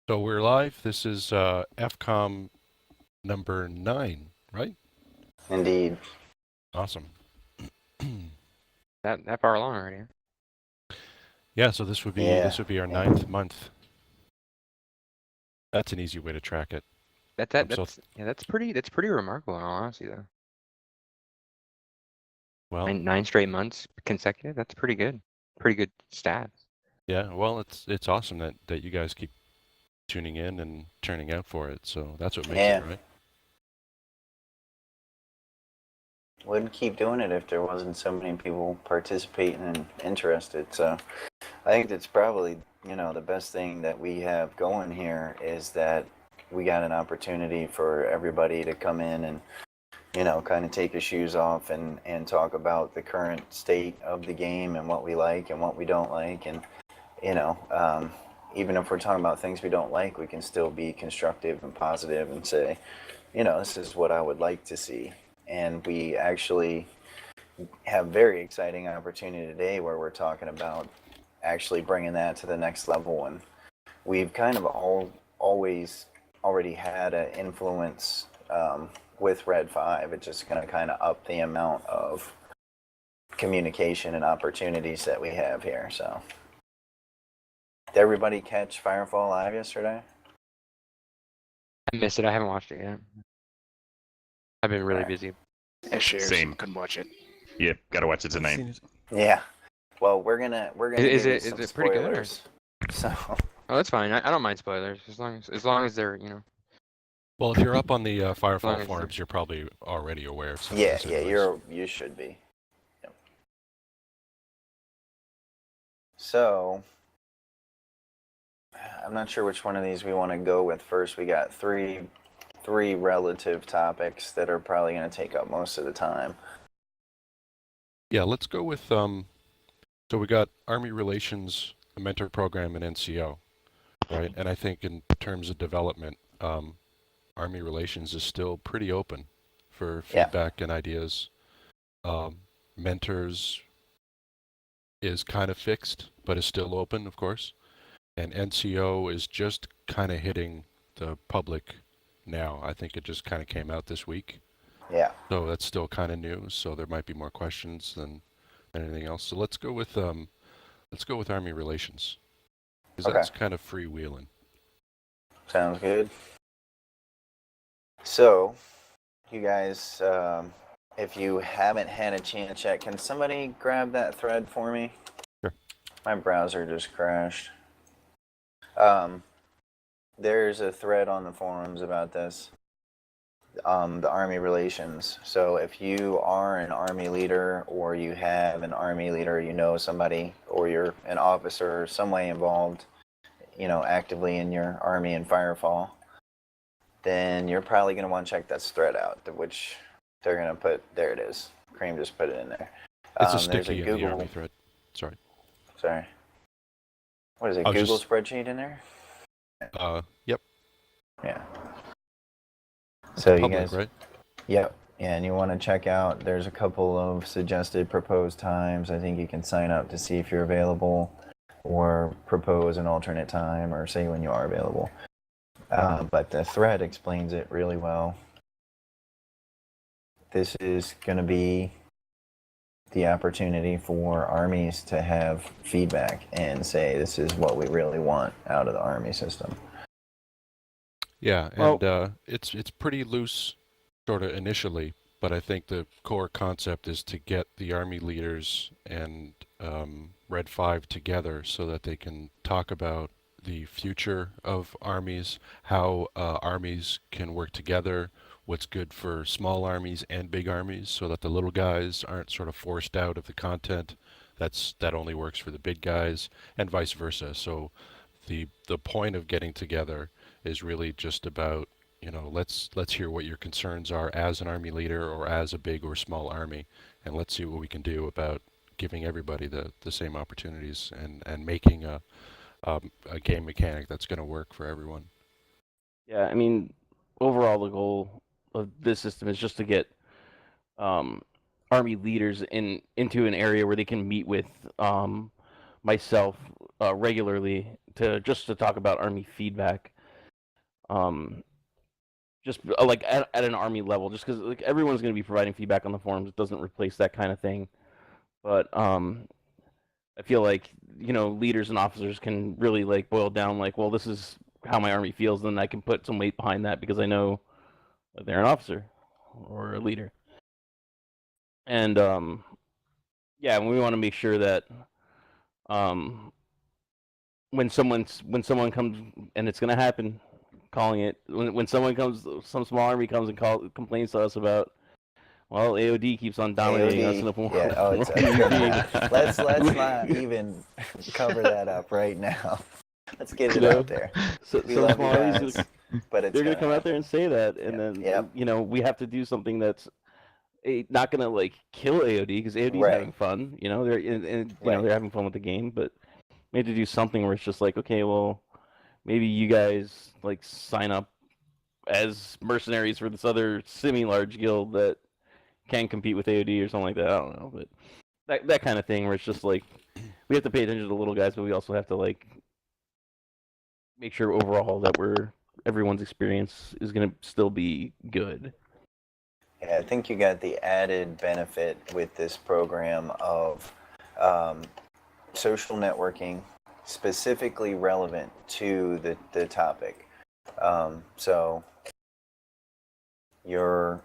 So we're live. This is FCOM number 9, right? Indeed. Awesome. That far along already. Yeah, so this would be our 9th month. That's an easy way to track it. That's pretty remarkable in all honesty though. Well, Nine straight months consecutive. That's pretty good. Pretty good stats. yeah, well, it's awesome that you guys keep tuning in and turning out for it. So that's what makes it, right? Wouldn't keep doing it if there wasn't so many people participating and interested. So I think that's probably, the best thing that we have going here is that we got an opportunity for everybody to come in and, kind of take your shoes off and talk about the current state of the game and what we like and what we don't like. And, even if we're talking about things we don't like, we can still be constructive and positive and say, this is what I would like to see. And we actually have very exciting opportunity today where we're talking about actually bringing that to the next level. And we've kind of always already had an influence with Red 5. It's just going to kind of up the amount of communication and opportunities that we have here. So, did everybody catch Firefall Live yesterday? I missed it. I haven't watched it yet. I've been really busy. Yeah, sure. Same. Couldn't watch it. Yep, gotta watch it tonight. Yeah. Well, we're gonna Is give it you some pretty good? Or? spoilers. So. Oh, that's fine. I don't mind spoilers as long as they're Well, if you're up on the long Firefall as forums, you're probably already aware of some Yeah, of this. yeah, anyways. you should be. Yep. So, I'm not sure which one of these we want to go with first. We got three relative topics that are probably going to take up most of the time. Yeah, let's go with so we got Army Relations, a mentor program, and NCO, right? And I think in terms of development, Army Relations is still pretty open for feedback and ideas. Mentors is kind of fixed, but is still open, of course. And NCO is just kind of hitting the public now. I think it just kind of came out this week. Yeah. So that's still kind of new. So there might be more questions than anything else. So let's go with Army Relations, because that's kind of freewheeling. Sounds good. So, you guys, if you haven't had a chance yet, can somebody grab that thread for me? Sure. My browser just crashed. There's a thread on the forums about this. The Army Relations. So if you are an Army leader, or you have an Army leader, somebody, or you're an officer some way involved, actively in your Army and Firefall, then you're probably going to want to check that thread out, which they're going to put, there it is. Cream just put it in there. It's a sticky in the Army thread. Sorry. What is it, Google spreadsheet in there? Yep. Yeah. So public, you guys, right? Yep. Yeah, and you want to check out, there's a couple of suggested proposed times. I think you can sign up to see if you're available, or propose an alternate time, or say when you are available. But the thread explains it really well. This is going to be the opportunity for armies to have feedback and say, this is what we really want out of the Army system. Yeah, and it's pretty loose sort of initially, but I think the core concept is to get the Army leaders and Red 5 together so that they can talk about the future of armies, how armies can work together, what's good for small armies and big armies, so that the little guys aren't sort of forced out of the content that only works for the big guys, and vice versa. So the point of getting together is really just about, let's hear what your concerns are as an Army leader or as a big or small army, and let's see what we can do about giving everybody the same opportunities and making a game mechanic that's going to work for everyone. Yeah, I mean, overall the goal of this system is just to get Army leaders into an area where they can meet with myself regularly to talk about Army feedback. just like at an army level, just because like everyone's going to be providing feedback on the forums. It doesn't replace that kind of thing, but I feel like leaders and officers can really like boil down like, well, this is how my army feels, then I can put some weight behind that because I know that they're an officer or a leader. And yeah, we want to make sure that when someone comes, and it's gonna happen, calling it when someone comes, some small army comes and complains to us about, well, AOD keeps on dominating us in the form. Yeah. Oh, it's let's not even cover that up right now. Let's get it out there. So, We some love small you armies, guys, but it's they're gonna come out there happen. and say that, and then we have to do something that's not gonna like kill AOD because AOD's Right. having fun. They're Right. they're having fun with the game, but we have to do something where it's just like, okay, well, maybe you guys like sign up as mercenaries for this other semi-large guild that can compete with AOD or something like that. I don't know, but that kind of thing where it's just like we have to pay attention to the little guys, but we also have to like make sure overall that everyone's experience is gonna still be good. Yeah, I think you got the added benefit with this program of social networking, specifically relevant to the topic. So you're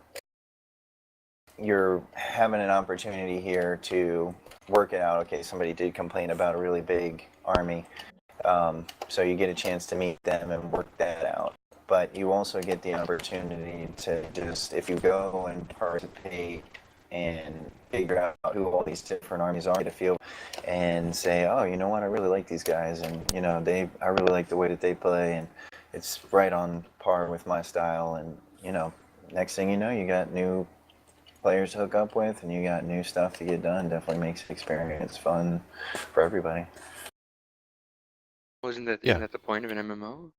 having an opportunity here to work it out. Okay, somebody did complain about a really big army, so you get a chance to meet them and work that out. But you also get the opportunity to just, if you go and participate and figure out who all these different armies are, get a feel, and say, oh, you know what, I really like these guys, and I really like the way that they play, and it's right on par with my style, and next thing you know, you got new players to hook up with, and you got new stuff to get done. Definitely makes the experience fun for everybody. Isn't that the point of an MMO?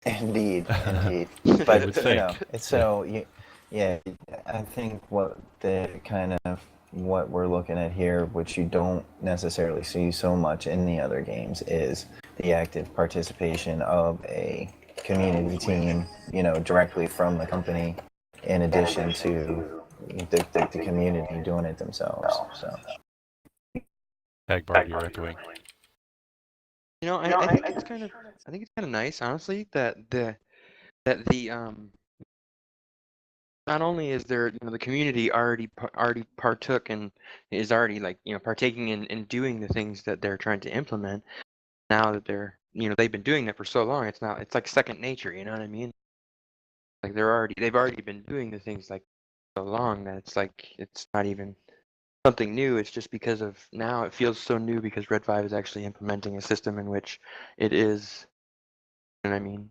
Indeed. I would think. I think what we're looking at here, which you don't necessarily see so much in the other games, is the active participation of a community team, directly from the company, in addition to the community doing it themselves. So, Hagbard, you're echoing. I think it's kind of nice, honestly, that the not only is there the community already partook and is already like partaking in doing the things that they're trying to implement. Now that they're they've been doing that for so long, it's like second nature. You know what I mean? Like they've already been doing the things like so long that it's like it's not even something new. It's just because of now it feels so new because Red 5 is actually implementing a system in which it is. You know what I mean?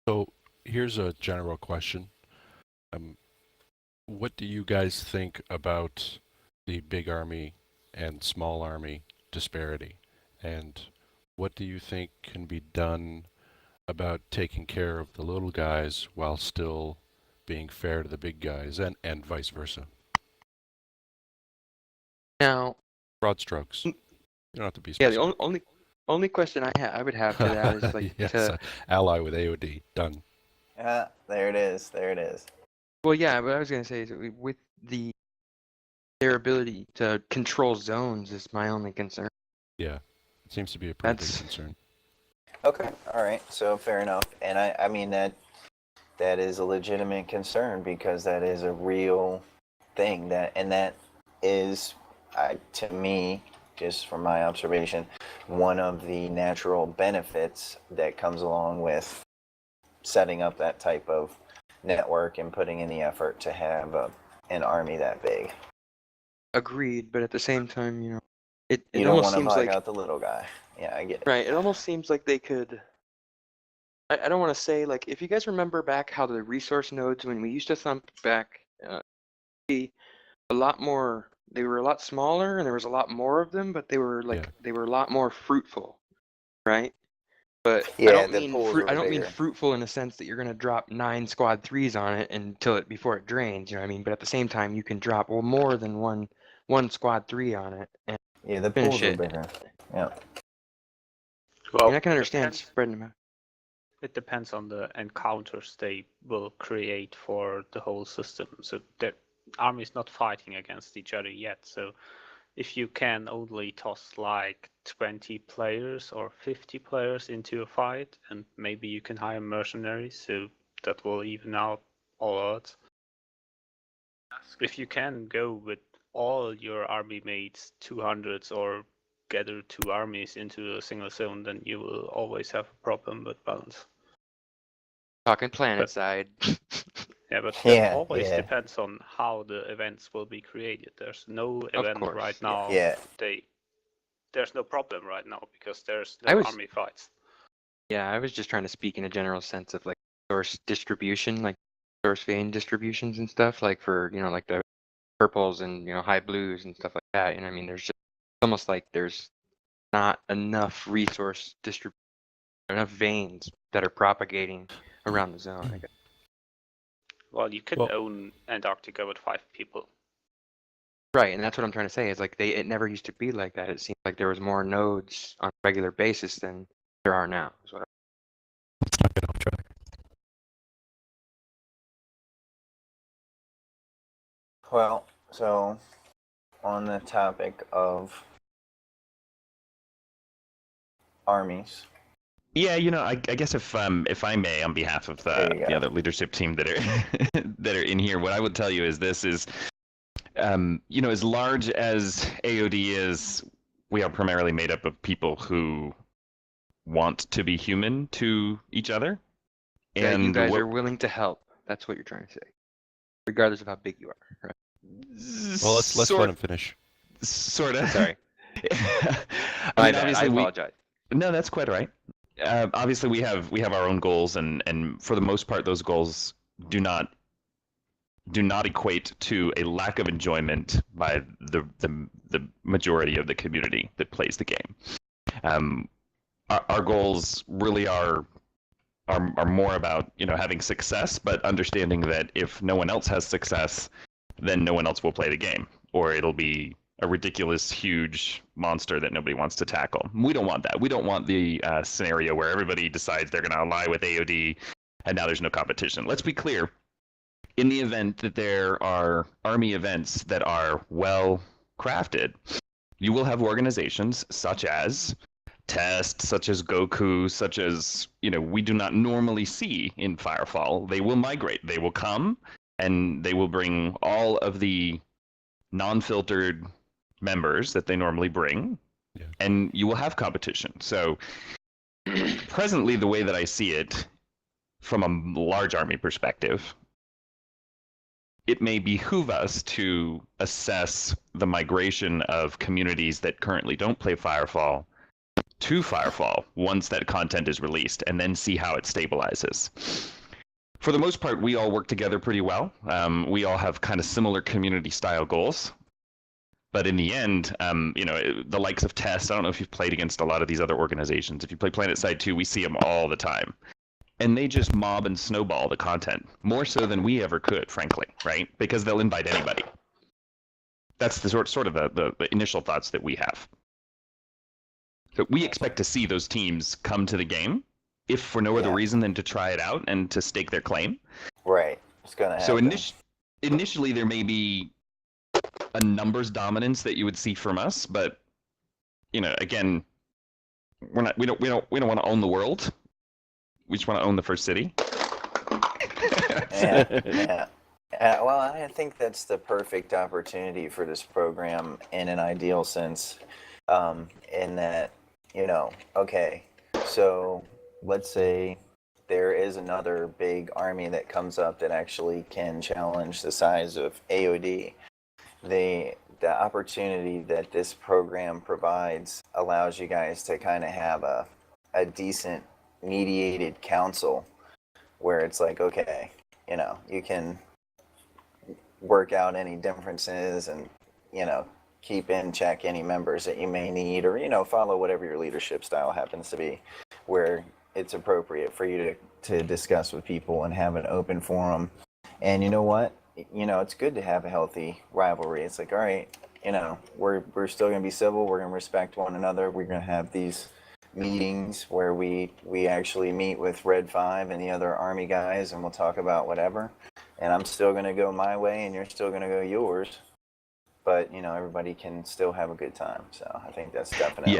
So here's a general question. What do you guys think about the big army and small army disparity? And what do you think can be done about taking care of the little guys while still being fair to the big guys, and vice versa? Now, Broad strokes. You don't have to be yeah, specific. the only question I would have to that is like yes, ally with AOD. Done. yeah, there it is. Well, yeah, but I was gonna say is with their ability to control zones is my only concern. Yeah, it seems to be a pretty big concern. Okay, all right, so fair enough. And I mean that is a legitimate concern, because that is a real thing, that is, to me, just from my observation, one of the natural benefits that comes along with setting up that type of network and putting in the effort to have an army that big. Agreed, but at the same time, it You don't almost want to seems hog like out the little guy. Yeah, I get it. right. It almost seems like they could. I don't want to say like if you guys remember back how the resource nodes when we used to thump back, be a lot more. They were a lot smaller and there was a lot more of them, but they were they were a lot more fruitful, right? But Yeah, I don't the mean pools were I don't mean bigger. fruitful in the sense that you're gonna drop 9 squad 3s on it before it drains. You know what I mean? But at the same time, you can drop more than one squad 3 on it and Yeah, the finish pools were it. bigger. Yeah. Well, And I can it understand depends. spreading them out. It depends on the encounters they will create for the whole system. So the army is not fighting against each other yet. So if you can only toss like 20 players or 50 players into a fight, and maybe you can hire mercenaries, so that will even out all odds. If you can go with all your army mates 200s or gather two armies into a single zone, then you will always have a problem with balance. Talking planet But- side. Yeah, but that Yeah, always yeah. depends on how the events will be created. There's no Of event course, right yeah. now. Yeah. There's no problem right now because there's I no was- army fights. Yeah, I was just trying to speak in a general sense of like source distribution, like source vein distributions and stuff, like for, like the purples and, high blues and stuff like that. And I mean, there's just almost like there's not enough resource distribution, enough veins that are propagating around the zone, I guess. Well, you could Well- own Antarctica with 5 people. Right, and that's what I'm trying to say is like it never used to be like that. It seemed like there was more nodes on a regular basis than there are now. Is what Let's not get off track. Well, so on the topic of armies, Yeah, I guess if I may, on behalf of There you the go. other leadership team that are that are in here, what I would tell you is this is, as large as AOD is, we are primarily made up of people who want to be human to each other, that you and guys what- are willing to help. That's what you're trying to say, regardless of how big you are. Right? Well, let's let him finish. Sort of. Sorry, I my mean, bad. obviously I we. apologize. No, that's quite all right. Obviously, we have our own goals, and for the most part, those goals do not equate to a lack of enjoyment by the majority of the community that plays the game. Our goals really are more about having success, but understanding that if no one else has success, then no one else will play the game, or it'll be a ridiculous, huge monster that nobody wants to tackle. We don't want that. We don't want the scenario where everybody decides they're going to ally with AOD, and now there's no competition. Let's be clear. In the event that there are army events that are well crafted, you will have organizations such as Test, such as Goku, such as we do not normally see in Firefall. They will migrate. They will come, and they will bring all of the non-filtered members that they normally bring, Yeah. and you will have competition. So presently, the way that I see it from a large army perspective, it may behoove us to assess the migration of communities that currently don't play Firefall to Firefall once that content is released, and then see how it stabilizes. For the most part, we all work together pretty well. We all have kind of similar community style goals. But in the end, the likes of Test, I don't know if you've played against a lot of these other organizations. If you play PlanetSide 2, we see them all the time. And they just mob and snowball the content, more so than we ever could, frankly, right? Because they'll invite anybody. That's the sort of the initial thoughts that we have. So we expect to see those teams come to the game, if for no other Yeah. reason than to try it out and to stake their claim. right? It's gonna So happen. initially there may be a numbers dominance that you would see from us, but again, we don't want to own the world. We just want to own the first city. Yeah. Well, I think that's the perfect opportunity for this program in an ideal sense, in that, okay, so let's say there is another big army that comes up that actually can challenge the size of AOD. The opportunity that this program provides allows you guys to kind of have a decent mediated council where it's like, okay, you can work out any differences and, keep in check any members that you may need, or, follow whatever your leadership style happens to be, where it's appropriate for you to discuss with people and have an open forum. And you know what? It's good to have a healthy rivalry. It's like, all right, we're still going to be civil. We're going to respect one another. We're going to have these meetings where we actually meet with Red 5 and the other Army guys, and we'll talk about whatever. And I'm still going to go my way, and you're still going to go yours. But, everybody can still have a good time. So I think that's definitely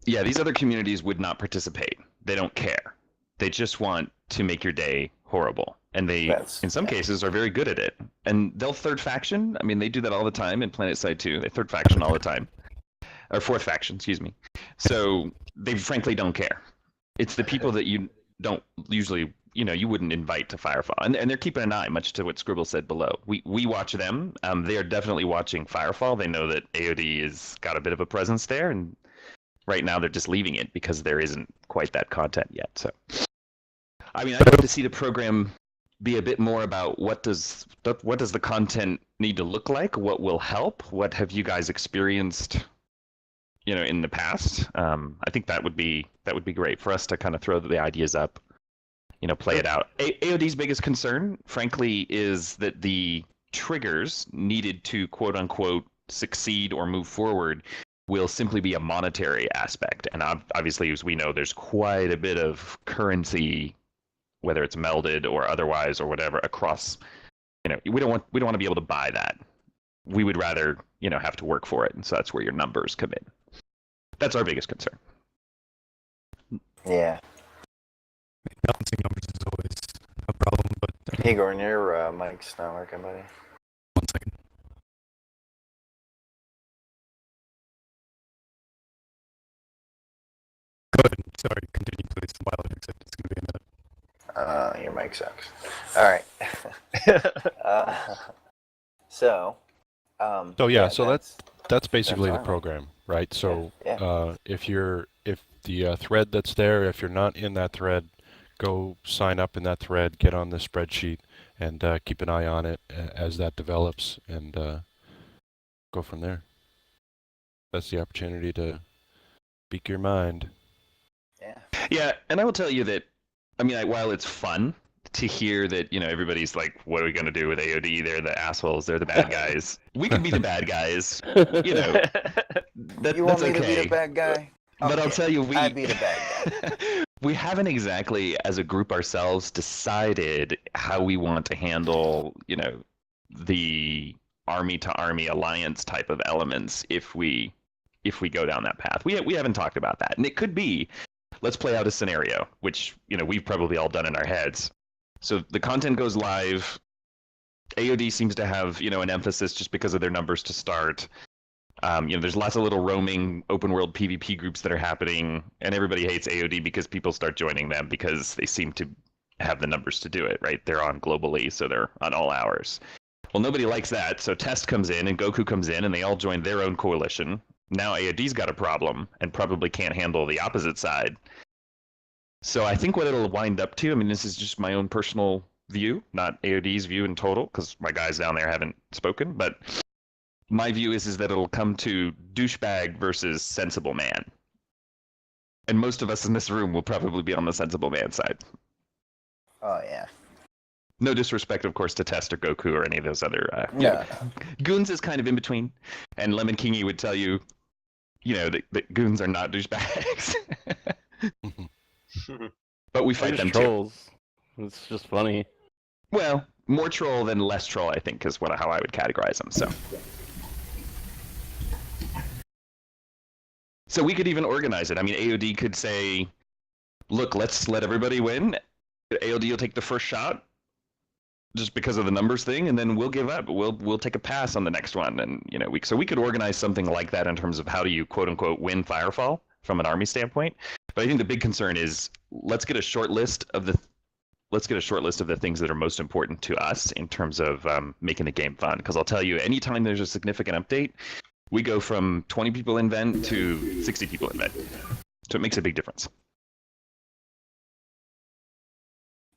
Yeah, these other communities would not participate. They don't care. They just want to make your day horrible. And they, in some cases, are very good at it. And they'll third faction. I mean, they do that all the time in PlanetSide 2. They third faction all the time. Or fourth faction, excuse me. So they frankly don't care. It's the people that you don't usually, you wouldn't invite to Firefall. And they're keeping an eye, much to what Scribble said below. We watch them. They are definitely watching Firefall. They know that AOD has got a bit of a presence there. And right now they're just leaving it because there isn't quite that content yet. So, I mean, I'd like to see the program be a bit more about what does the content need to look like? What will help? What have you guys experienced, in the past? I think that would be great for us to kind of throw the ideas up, play it out. AOD's biggest concern, frankly, is that the triggers needed to quote unquote succeed or move forward will simply be a monetary aspect. And obviously, as we know, there's quite a bit of currency, whether it's melded or otherwise or whatever, across, we don't want to be able to buy that. We would rather, have to work for it. And so that's where your numbers come in. That's our biggest concern. Yeah. Balancing numbers is always a problem, but... Hey, Gordon, your mic's not working, buddy. 1 second. Go ahead. Sorry, continue, please. While I fix it, it's going to be a minute. Your mic sucks. All right. So that's basically the fine. program, right? So Yeah. if the thread that's there, if you're not in that thread, go sign up in that thread, get on the spreadsheet, and keep an eye on it as that develops, and go from there. That's the opportunity to speak your mind. Yeah. Yeah, and I will tell you that, I mean, while it's fun to hear that, everybody's like, what are we going to do with AOD? They're the assholes. They're the bad guys. We can be the bad guys. You want that's me okay. to be the bad guy? But Okay. I'll tell you, I'd be the bad guy. we haven't exactly, as a group ourselves, decided how we want to handle, the army-to-army alliance type of elements if we go down that path. We haven't talked about that. And it could be, let's play out a scenario, which, we've probably all done in our heads. So the content goes live. AOD seems to have, an emphasis just because of their numbers to start. There's lots of little roaming open world PvP groups that are happening, and everybody hates AOD because people start joining them because they seem to have the numbers to do it, right? They're on globally, so they're on all hours. Well, nobody likes that, so Test comes in and Goku comes in, and they all join their own coalition. Now AOD's got a problem and probably can't handle the opposite side. So I think what it'll wind up to, I mean, this is just my own personal view, not AOD's view in total, because my guys down there haven't spoken, but my view is that it'll come to douchebag versus sensible man. And most of us in this room will probably be on the sensible man side. Oh, yeah. No disrespect, of course, to Test or Goku or any of those other... No. Goons is kind of in between. And Lemon Kingy would tell you, that goons are not douchebags. But we fight them trolls. Too. It's just funny. Well, more troll than less troll, I think, is how I would categorize them. So we could even organize it. I mean, AOD could say, look, let's let everybody win. AOD will take the first shot just because of the numbers thing, and then we'll give up. We'll take a pass on the next one. And, so we could organize something like that in terms of how do you, quote unquote, win Firefall from an army standpoint. But I think the big concern is let's get a short list of the things that are most important to us in terms of making the game fun. Because I'll tell you, anytime there's a significant update, we go from 20 people in vent to 60 people in vent. So it makes a big difference.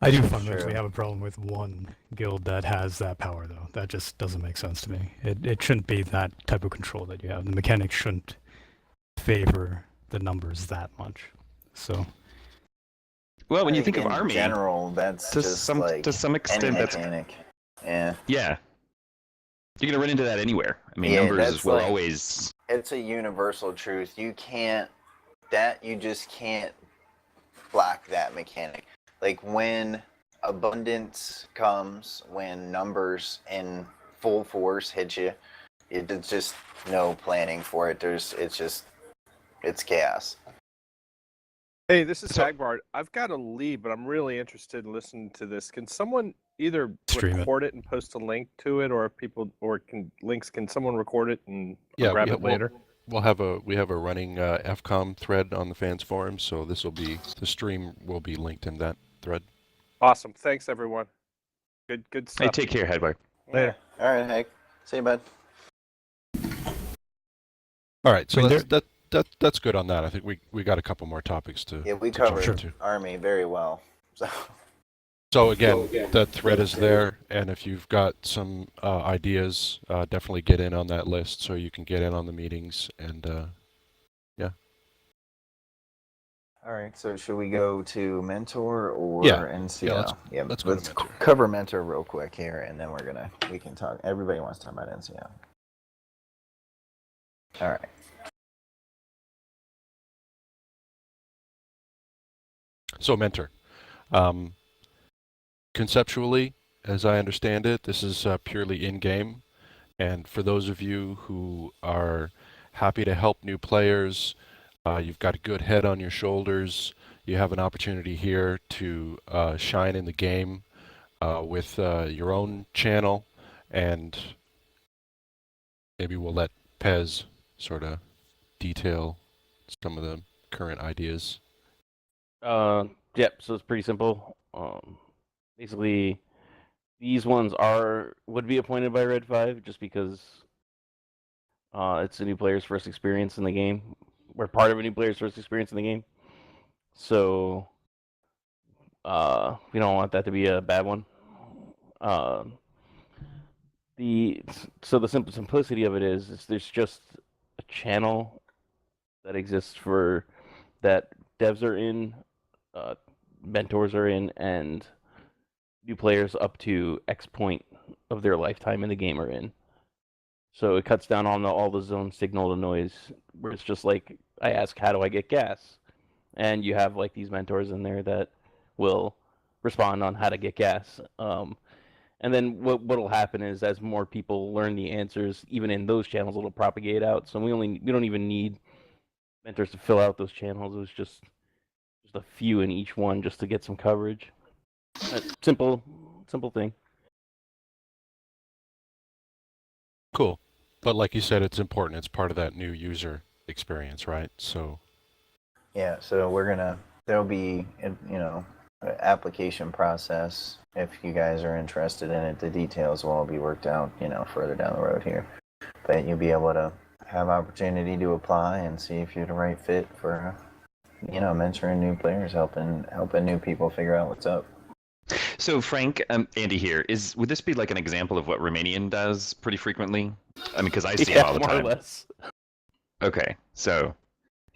I do fundamentally have a problem with one guild that has that power, though. That just doesn't make sense to me. It shouldn't be that type of control that you have. The mechanics shouldn't favor the numbers that much. So... Well, when you think of army, in general, that's to just some extent, any mechanic. Yeah. Yeah. You're gonna run into that anywhere. I mean, numbers will always. It's a universal truth. You can't that you just can't block that mechanic. Like when abundance comes, when numbers in full force hit you, it's just no planning for it. It's chaos. Hey, this is Hagbard. I've got to leave, but I'm really interested in listening to this. Can someone either record it and post a link to it, or if people can someone record it and I'll grab it later? We have a running FCOM thread on the fans forum, so the stream will be linked in that thread. Awesome. Thanks, everyone. Good stuff. Hey, take care, Hagbard. Later. All right, Hank. See you, bud. All right, so that's good on that. I think we got a couple more topics to. Yeah, we to covered Army very well. So again, that thread is there, and if you've got some ideas, definitely get in on that list so you can get in on the meetings, and yeah. All right, so should we go to Mentor or NCO? Let's cover Mentor real quick here, and then we can talk. Everybody wants to talk about NCO. All right. So Mentor. Conceptually, as I understand it, this is purely in-game, and for those of you who are happy to help new players, you've got a good head on your shoulders, you have an opportunity here to shine in the game with your own channel, and maybe we'll let Pez sort of detail some of the current ideas. Yep, so it's pretty simple. Basically, these ones would be appointed by Red 5 just because it's a new player's first experience in the game. We're part of a new player's first experience in the game. So we don't want that to be a bad one. The simplicity of it is there's just a channel that exists for that devs are in, mentors are in, and new players up to X point of their lifetime in the game are in. So it cuts down on all the zone signal to noise, where it's just like, I ask, how do I get gas? And you have like these mentors in there that will respond on how to get gas. And then what'll happen is as more people learn the answers, even in those channels, it'll propagate out. So we don't even need mentors to fill out those channels. It was just a few in each one just to get some coverage. Simple thing. Cool. But like you said, it's important. It's part of that new user experience, right? So. Yeah, so there'll be, application process. If you guys are interested in it, the details will all be worked out, further down the road here. But you'll be able to have opportunity to apply and see if you're the right fit for, mentoring new players, helping new people figure out what's up. So Frank, Andy here. Would this be like an example of what Romanian does pretty frequently? I mean, because I see it all the time. More or less. Okay, so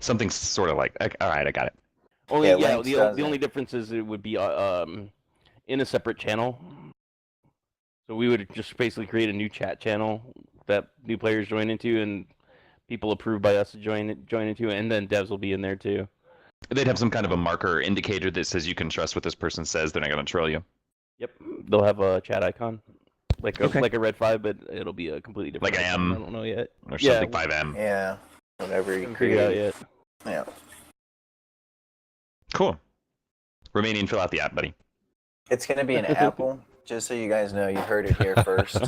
something sort of like. All right, I got it. The only difference is it would be in a separate channel. So we would just basically create a new chat channel that new players join into, and people approved by us to join into, and then devs will be in there too. They'd have some kind of a marker indicator that says you can trust what this person says. They're not going to troll you. Yep, they'll have a chat icon, like a Red 5, but it'll be a completely different. Like M. I don't know yet. Or something 5M. Yeah, whatever you create out yet. Yeah. Cool. Romanian, fill out the app, buddy. It's going to be an Apple, just so you guys know. You heard it here first.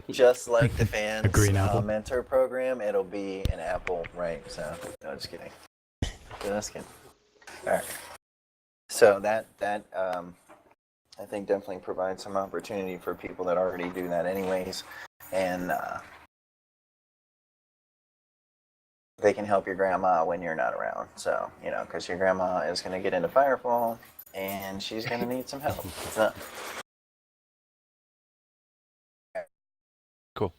Just like the fans mentor program, it'll be an Apple, right? So, no, just kidding. Just kidding. All right. So that I think definitely provides some opportunity for people that already do that anyways, and they can help your grandma when you're not around. So, because your grandma is going to get into Firefall, and she's going to need some help. So. Cool.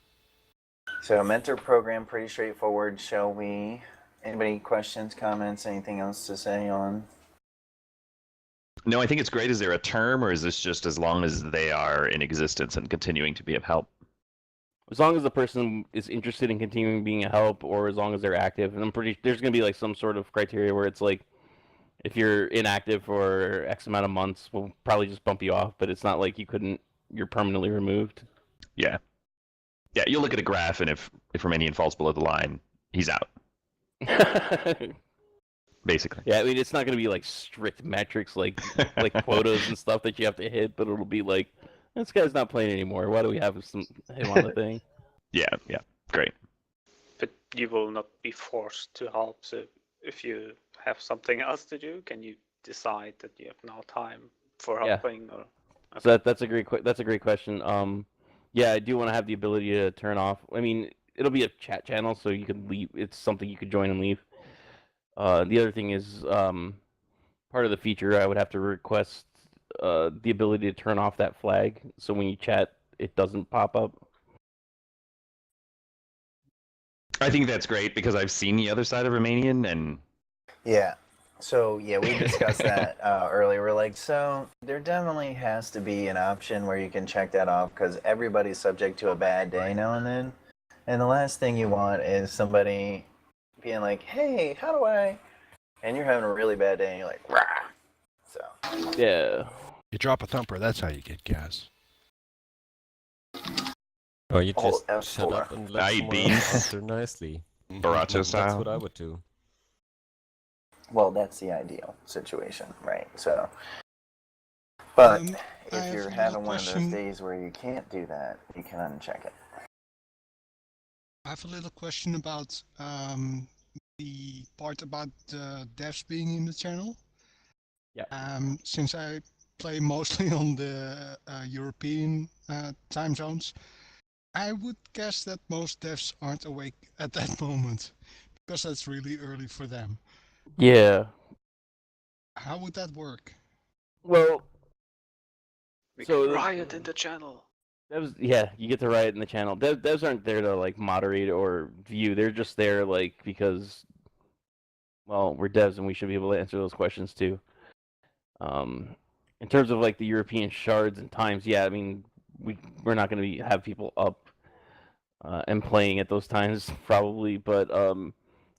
So, mentor program, pretty straightforward. Shall we? Anybody questions, comments, anything else to say on? No, I think it's great. Is there a term, or is this just as long as they are in existence and continuing to be of help? as long as the person is interested in continuing being a help, or as long as they're active. And I'm pretty there's gonna be like some sort of criteria where it's like, if you're inactive for X amount of months, we'll probably just bump you off. But it's not like you're permanently removed. Yeah. Yeah, you'll look at a graph, and if Romanian falls below the line, he's out, basically. Yeah, I mean, it's not going to be like strict metrics like quotas and stuff that you have to hit, but it'll be like, this guy's not playing anymore. Why do we have him on the thing? Yeah, great. But you will not be forced to help. So if you have something else to do, can you decide that you have no time for Yeah. helping? Or So that's a great question. Yeah, I do want to have the ability to turn off. I mean, it'll be a chat channel, so you can leave. It's something you could join and leave. The other thing is, part of the feature, I would have to request the ability to turn off that flag, so when you chat, it doesn't pop up. I think that's great because I've seen the other side of Romanian, and Yeah. So yeah, we discussed that earlier. We're like, so there definitely has to be an option where you can check that off because everybody's subject to a bad day now and then. And the last thing you want is somebody being like, hey, how do I? And you're having a really bad day and you're like, rah. So. Yeah. You drop a thumper, that's how you get gas. Or you just Alt shut F4. up and let Aye, someone beans. else answer nicely. Barato That's style. what I would do. Well, that's the ideal situation, right? So, but I if have you're a having one of question. those days where you can't do that, you can uncheck it. I have a little question about the part about the devs being in the channel. Yeah. Since I play mostly on the European time zones, I would guess that most devs aren't awake at that moment because that's really early for them. Yeah. How would that work? Well, we so can riot in the channel. devs, yeah, you get to riot in the channel. Devs aren't there to like moderate or view. They're just there like because, well, we're devs and we should be able to answer those questions too. In terms of like the European shards and times, yeah, I mean we're not going to have people up and playing at those times probably, but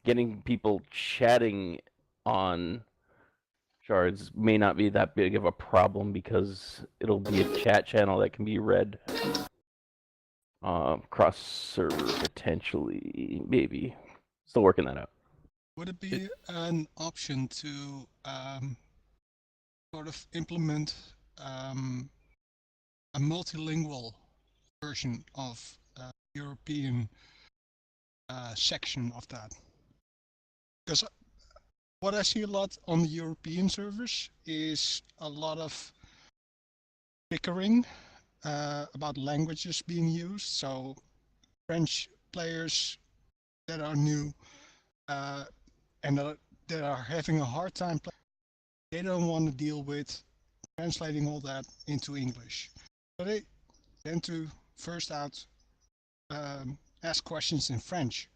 getting people chatting on shards may not be that big of a problem because it'll be a chat channel that can be read cross server potentially, maybe. Still working that out. Would it be an option to sort of implement a multilingual version of European section of that? Because what I see a lot on the European servers is a lot of bickering about languages being used. So French players that are new and that are having a hard time playing, they don't want to deal with translating all that into English. So they tend to first out ask questions in French.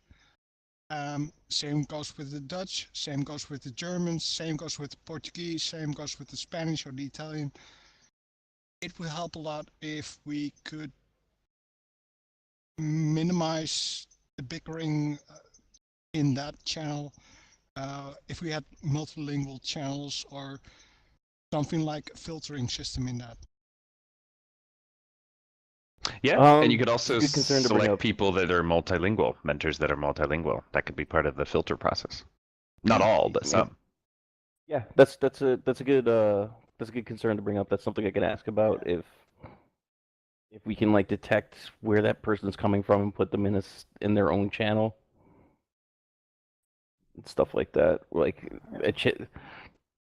Same goes with the Dutch, same goes with the Germans, same goes with the Portuguese, same goes with the Spanish or the Italian. It would help a lot if we could minimize the bickering in that channel. If we had multilingual channels or something like a filtering system in that. Yeah, and you could also good concern to bring select up. people that are multilingual, mentors that are multilingual. That could be part of the filter process. Not all, but some. Yeah, that's a good concern to bring up. That's something I can ask about if we can like detect where that person's coming from and put them in their own channel. And stuff like that. Like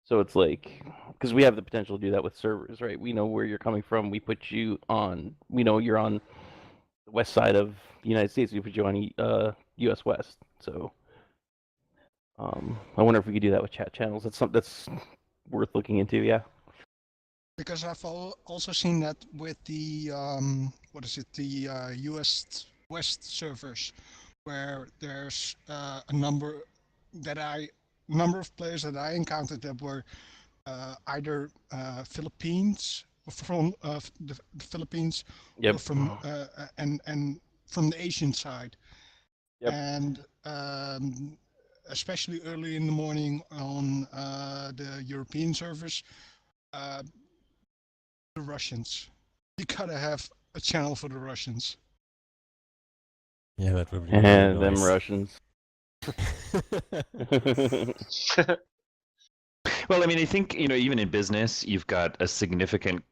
so it's like, because we have the potential to do that with servers, right? We know where you're coming from. We put you on. We know you're on the west side of the United States. We put you on U.S. West. So I wonder if we could do that with chat channels. That's something that's worth looking into. Yeah. Because I've also seen that with the the U.S. West servers, where there's a number of players that I encountered that were either Philippines from the Philippines, Yep. or from and from the Asian side. Yep. And especially early in the morning on the European servers, the Russians. You gotta have a channel for the Russians. Yeah, that would be really And them nice. Russians. Well, I mean, I think, even in business, you've got a significant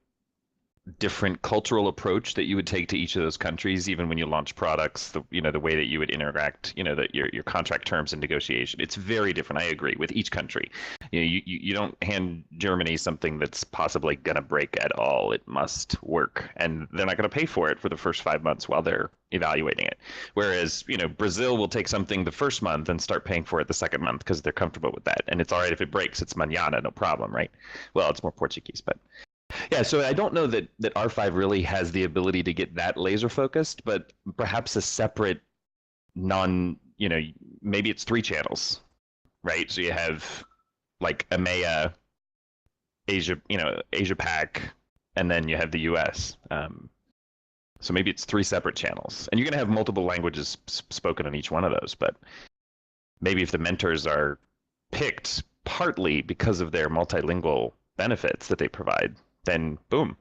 different cultural approach that you would take to each of those countries, even when you launch products, the way that you would interact, that your contract terms and negotiation. It's very different. I agree with each country. You don't hand Germany something that's possibly going to break at all. It must work, and they're not going to pay for it for the first 5 months while they're evaluating it. Whereas, Brazil will take something the first month and start paying for it the second month because they're comfortable with that. And it's all right if it breaks, it's mañana, no problem, right? Well, it's more Portuguese, but yeah, so I don't know that R5 really has the ability to get that laser focused, but perhaps a separate maybe it's 3 channels, right? So you have like EMEA, Asia, Asia Pac, and then you have the US. So maybe it's 3 separate channels, and you're going to have multiple languages spoken on each one of those. But maybe if the mentors are picked partly because of their multilingual benefits that they provide, then boom.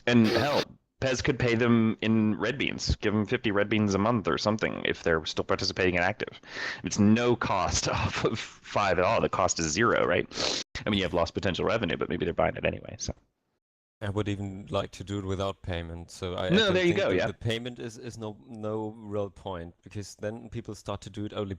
And hell, Pez could pay them in red beans, give them 50 red beans a month or something if they're still participating in active. It's no cost off of 5 at all. The cost is 0, right? I mean, you have lost potential revenue, but maybe they're buying it anyway. So I would even like to do it without payment. So I no, don't there you think go. the payment is no real point, because then people start to do it only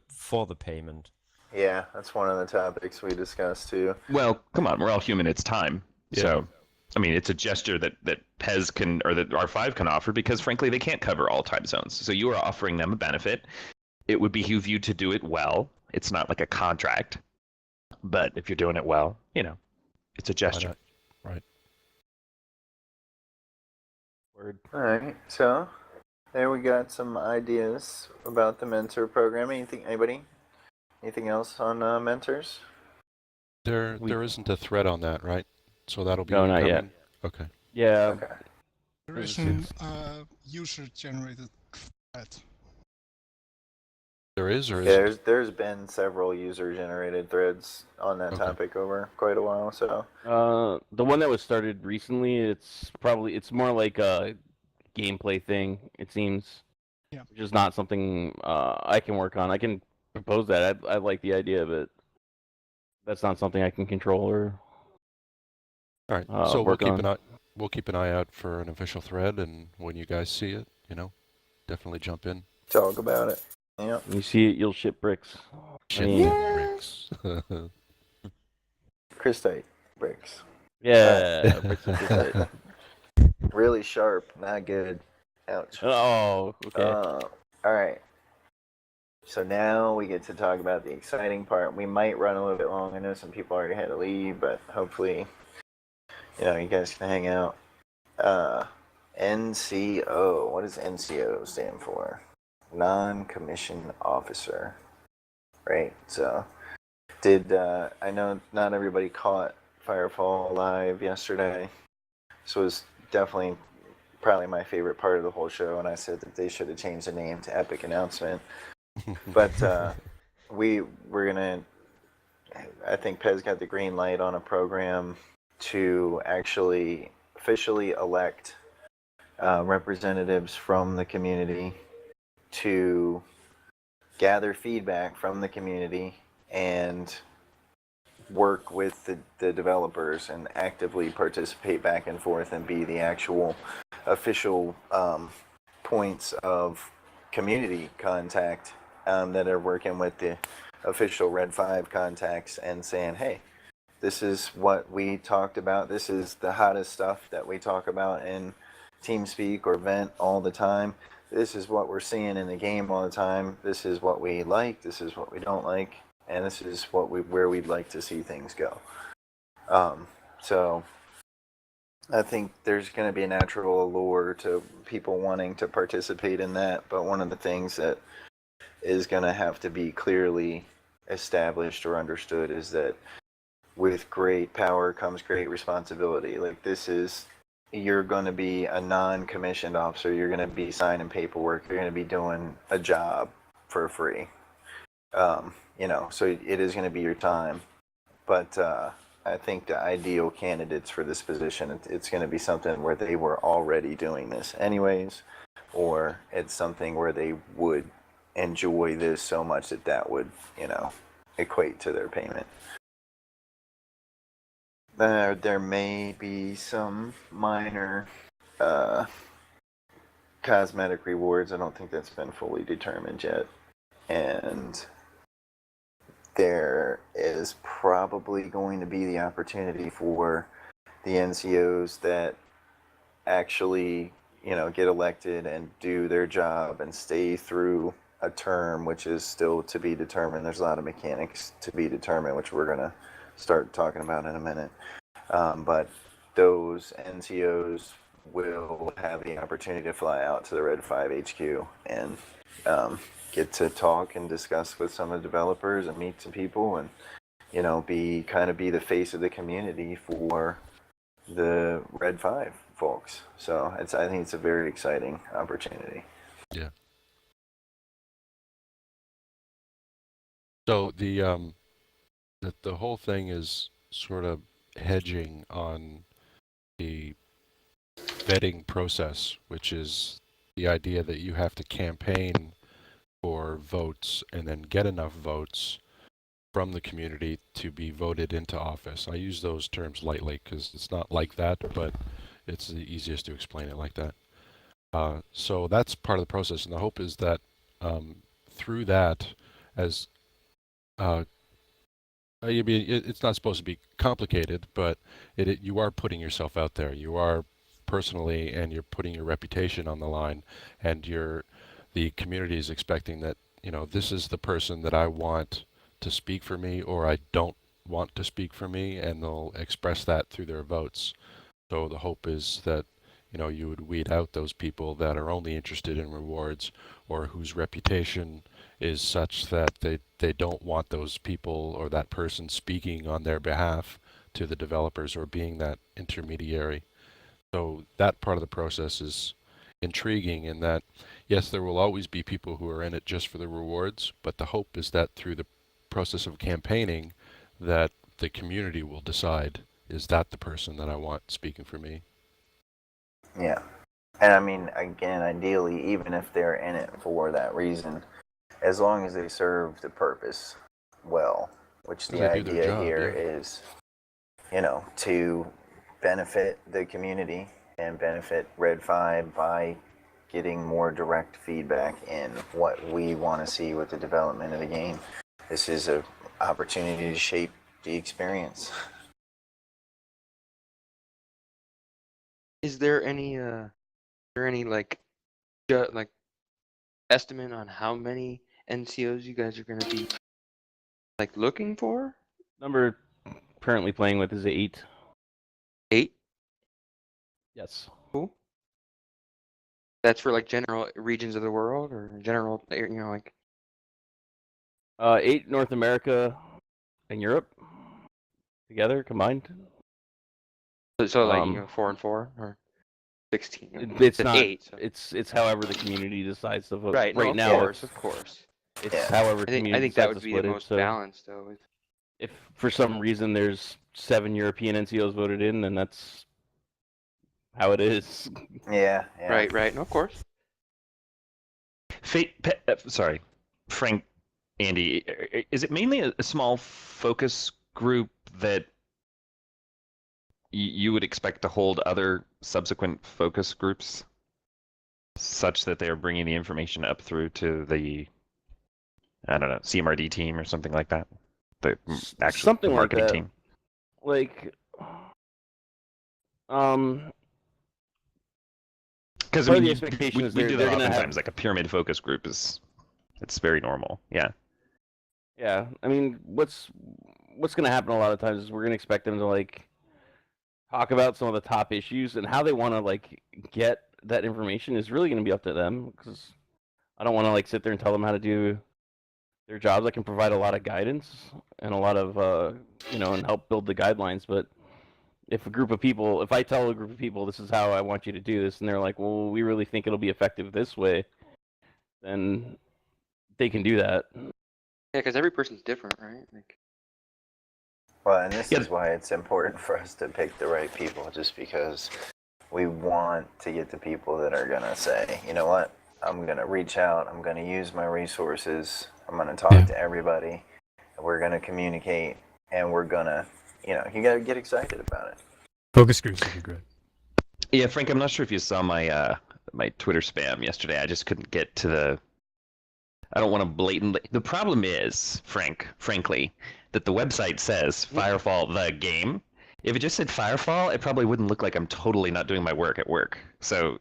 for the payment. Yeah, that's one of the topics we discussed too. Well, come on, we're all human. It's time. Yeah. So, I mean, it's a gesture that Pez can, or that R5 can offer, because frankly, they can't cover all time zones. So you are offering them a benefit. It would behoove you to do it well. It's not like a contract, but if you're doing it well, it's a gesture. Right. Word. All right, so there we got some ideas about the mentor program. Anything else on mentors? There isn't a thread on that, right? So that'll be No, not coming? yet. Okay. Yeah. Okay. There is an user-generated thread. There is, or Yeah, is there's been several user-generated threads on that Okay. topic over quite a while. So The one that was started recently, it's more like a gameplay thing, it seems. Yeah. Which is not something I can work on. I can propose that. I like the idea of it. That's not something I can control or All right. So work on. we'll keep an eye out for an official thread, and when you guys see it, definitely jump in. talk about it. Yeah. When you see it, you'll ship bricks. Shit, mean- bricks. Crystite bricks. Yeah, bricks and crystite. Really sharp, not good. Ouch. Oh, okay. All right. So now we get to talk about the exciting part. We might run a little bit long. I know some people already had to leave, but hopefully, you guys can hang out. NCO. What does NCO stand for? Non-commissioned officer. Right. So, I know not everybody caught Firefall Live yesterday. So it was definitely probably my favorite part of the whole show, and I said that they should have changed the name to Epic Announcement. But we're gonna. I think Pez got the green light on a program to actually officially elect representatives from the community to gather feedback from the community and work with the developers and actively participate back and forth and be the actual official points of community contact that are working with the official Red 5 contacts and saying, hey, this is what we talked about. This is the hottest stuff that we talk about in TeamSpeak or Vent all the time. This is what we're seeing in the game all the time. This is what we like. This is what we don't like. And this is where we'd like to see things go. So I think there's going to be a natural allure to people wanting to participate in that. But one of the things that is going to have to be clearly established or understood is that with great power comes great responsibility. Like, this is you're going to be a non-commissioned officer. You're going to be signing paperwork. You're going to be doing a job for free. So it is going to be your time. But I think the ideal candidates for this position, it's going to be something where they were already doing this anyways, or it's something where they would enjoy this so much that would, equate to their payment. There may be some minor cosmetic rewards. I don't think that's been fully determined yet. And there is probably going to be the opportunity for the NCOs that actually, get elected and do their job and stay through a term, which is still to be determined. There's a lot of mechanics to be determined, which we're going to start talking about in a minute. But those NCOs will have the opportunity to fly out to the Red 5 HQ and get to talk and discuss with some of the developers and meet some people and, be the face of the community for the Red 5 folks. So I think it's a very exciting opportunity. Yeah. So the whole thing is sort of hedging on the vetting process, which is the idea that you have to campaign for votes and then get enough votes from the community to be voted into office. I use those terms lightly because it's not like that, but it's the easiest to explain it like that. So that's part of the process, and the hope is that through that, as it's not supposed to be complicated, but you are putting yourself out there. You are personally, and you're putting your reputation on the line, and the community is expecting that, this is the person that I want to speak for me, or I don't want to speak for me, and they'll express that through their votes. So the hope is that, you would weed out those people that are only interested in rewards or whose reputation is such that they don't want those people or that person speaking on their behalf to the developers or being that intermediary. So that part of the process is intriguing in that, yes, there will always be people who are in it just for the rewards, but the hope is that through the process of campaigning, that the community will decide, is that the person that I want speaking for me? Yeah. And I mean, again, ideally, even if they're in it for that reason, as long as they serve the purpose well, which the idea here is, to benefit the community and benefit Red 5 by getting more direct feedback in what we want to see with the development of the game. This is an opportunity to shape the experience. Is there any like estimate on how many NCOs you guys are going to be looking for? Number currently playing with is 8. 8? Yes. Cool. That's for general regions of the world or general, 8 North America and Europe together combined. So 4 and 4 or 16. It's not 8. So. It's however the community decides to vote. Right. No, right of now, course, of course. It's however community I think that would decides be to split the it. most So balanced, though. if for some reason there's 7 European NCOs voted in, then that's how it is. Yeah. Right. No, of course. Sorry, Frank, Andy, is it mainly a small focus group that you would expect to hold other subsequent focus groups such that they're bringing the information up through to the, I don't know, CMRD team or something like that? The actual Something like marketing that. team? Because part of the expectation is we do they're that gonna oftentimes. have... Like a pyramid focus group it's very normal. Yeah. Yeah, I mean, what's going to happen a lot of times is we're going to expect them to talk about some of the top issues, and how they want to get that information is really going to be up to them, because I don't want to sit there and tell them how to do their jobs. I can provide a lot of guidance and a lot of and help build the guidelines, but if I tell a group of people this is how I want you to do this, and they're like, well, we really think it'll be effective this way, then they can do that. Yeah, because every person's different, right? Like, Well, and this is why it's important for us to pick the right people, just because we want to get the people that are going to say, you know what, I'm going to reach out, I'm going to use my resources, I'm going to talk to everybody, we're going to communicate, and we're going to, you got to get excited about it. Focus groups would be great. Yeah, Frank, I'm not sure if you saw my my Twitter spam yesterday. I just couldn't get to the. I don't want to blatantly. The problem is, frankly, that the website says Firefall the game. If it just said Firefall, it probably wouldn't look like I'm totally not doing my work at work. So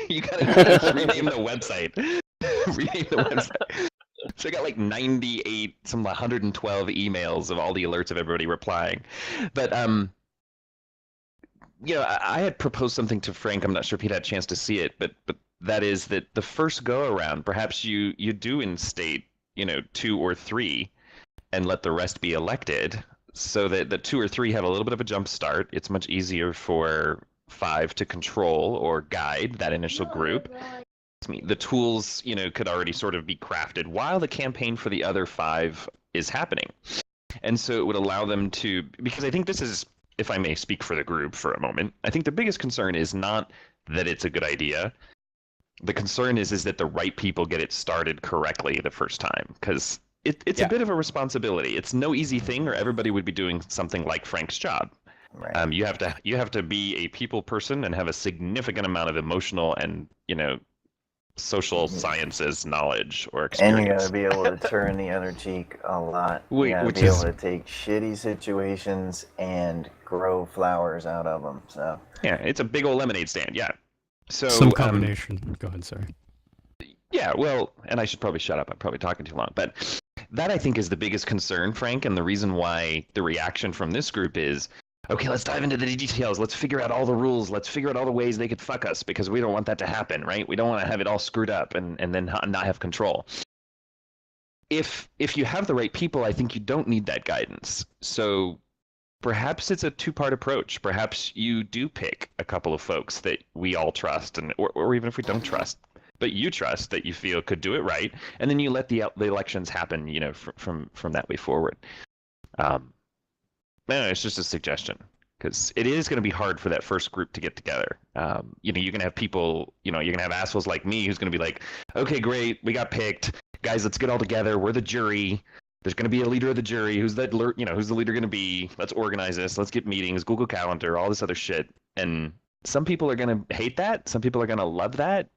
you gotta rename the website. Rename the website. So I got like 98, some 112 emails of all the alerts of everybody replying. But I had proposed something to Frank. I'm not sure if he'd had a chance to see it, but that is that the first go around, perhaps you do instate, 2 or 3 and let the rest be elected, so that the 2 or 3 have a little bit of a jump start. It's much easier for 5 to control or guide that initial group. The tools, could already sort of be crafted while the campaign for the other 5 is happening. And so it would allow them to, because I think this is, if I may speak for the group for a moment, I think the biggest concern is not that it's a good idea. The concern is that the right people get it started correctly the first time, because it's a bit of a responsibility. It's no easy thing, or everybody would be doing something like Frank's job. Right. You have to be a people person and have a significant amount of emotional and social sciences knowledge or experience. And you got to be able to turn the other cheek a lot. You got to be able to take shitty situations and grow flowers out of them. So yeah, it's a big old lemonade stand. Yeah. So some combination. Go ahead, sorry. Yeah, well, and I should probably shut up. I'm probably talking too long, but that I think is the biggest concern, Frank, and the reason why the reaction from this group is, okay, let's dive into the details. Let's figure out all the rules. Let's figure out all the ways they could fuck us, because we don't want that to happen, right? We don't want to have it all screwed up and then not have control. If you have the right people, I think you don't need that guidance. So perhaps it's a 2-part approach. Perhaps you do pick a couple of folks that we all trust, or even if we don't trust, but you trust that you feel could do it right, and then you let the elections happen, from that way forward. It's just a suggestion, because it is going to be hard for that first group to get together. You're going to have people, you're going to have assholes like me who's going to be like, okay, great, we got picked, guys, let's get all together. We're the jury. There's going to be a leader of the jury. Who's the leader going to be? Let's organize this. Let's get meetings, Google Calendar, all this other shit. And some people are going to hate that. Some people are going to love that.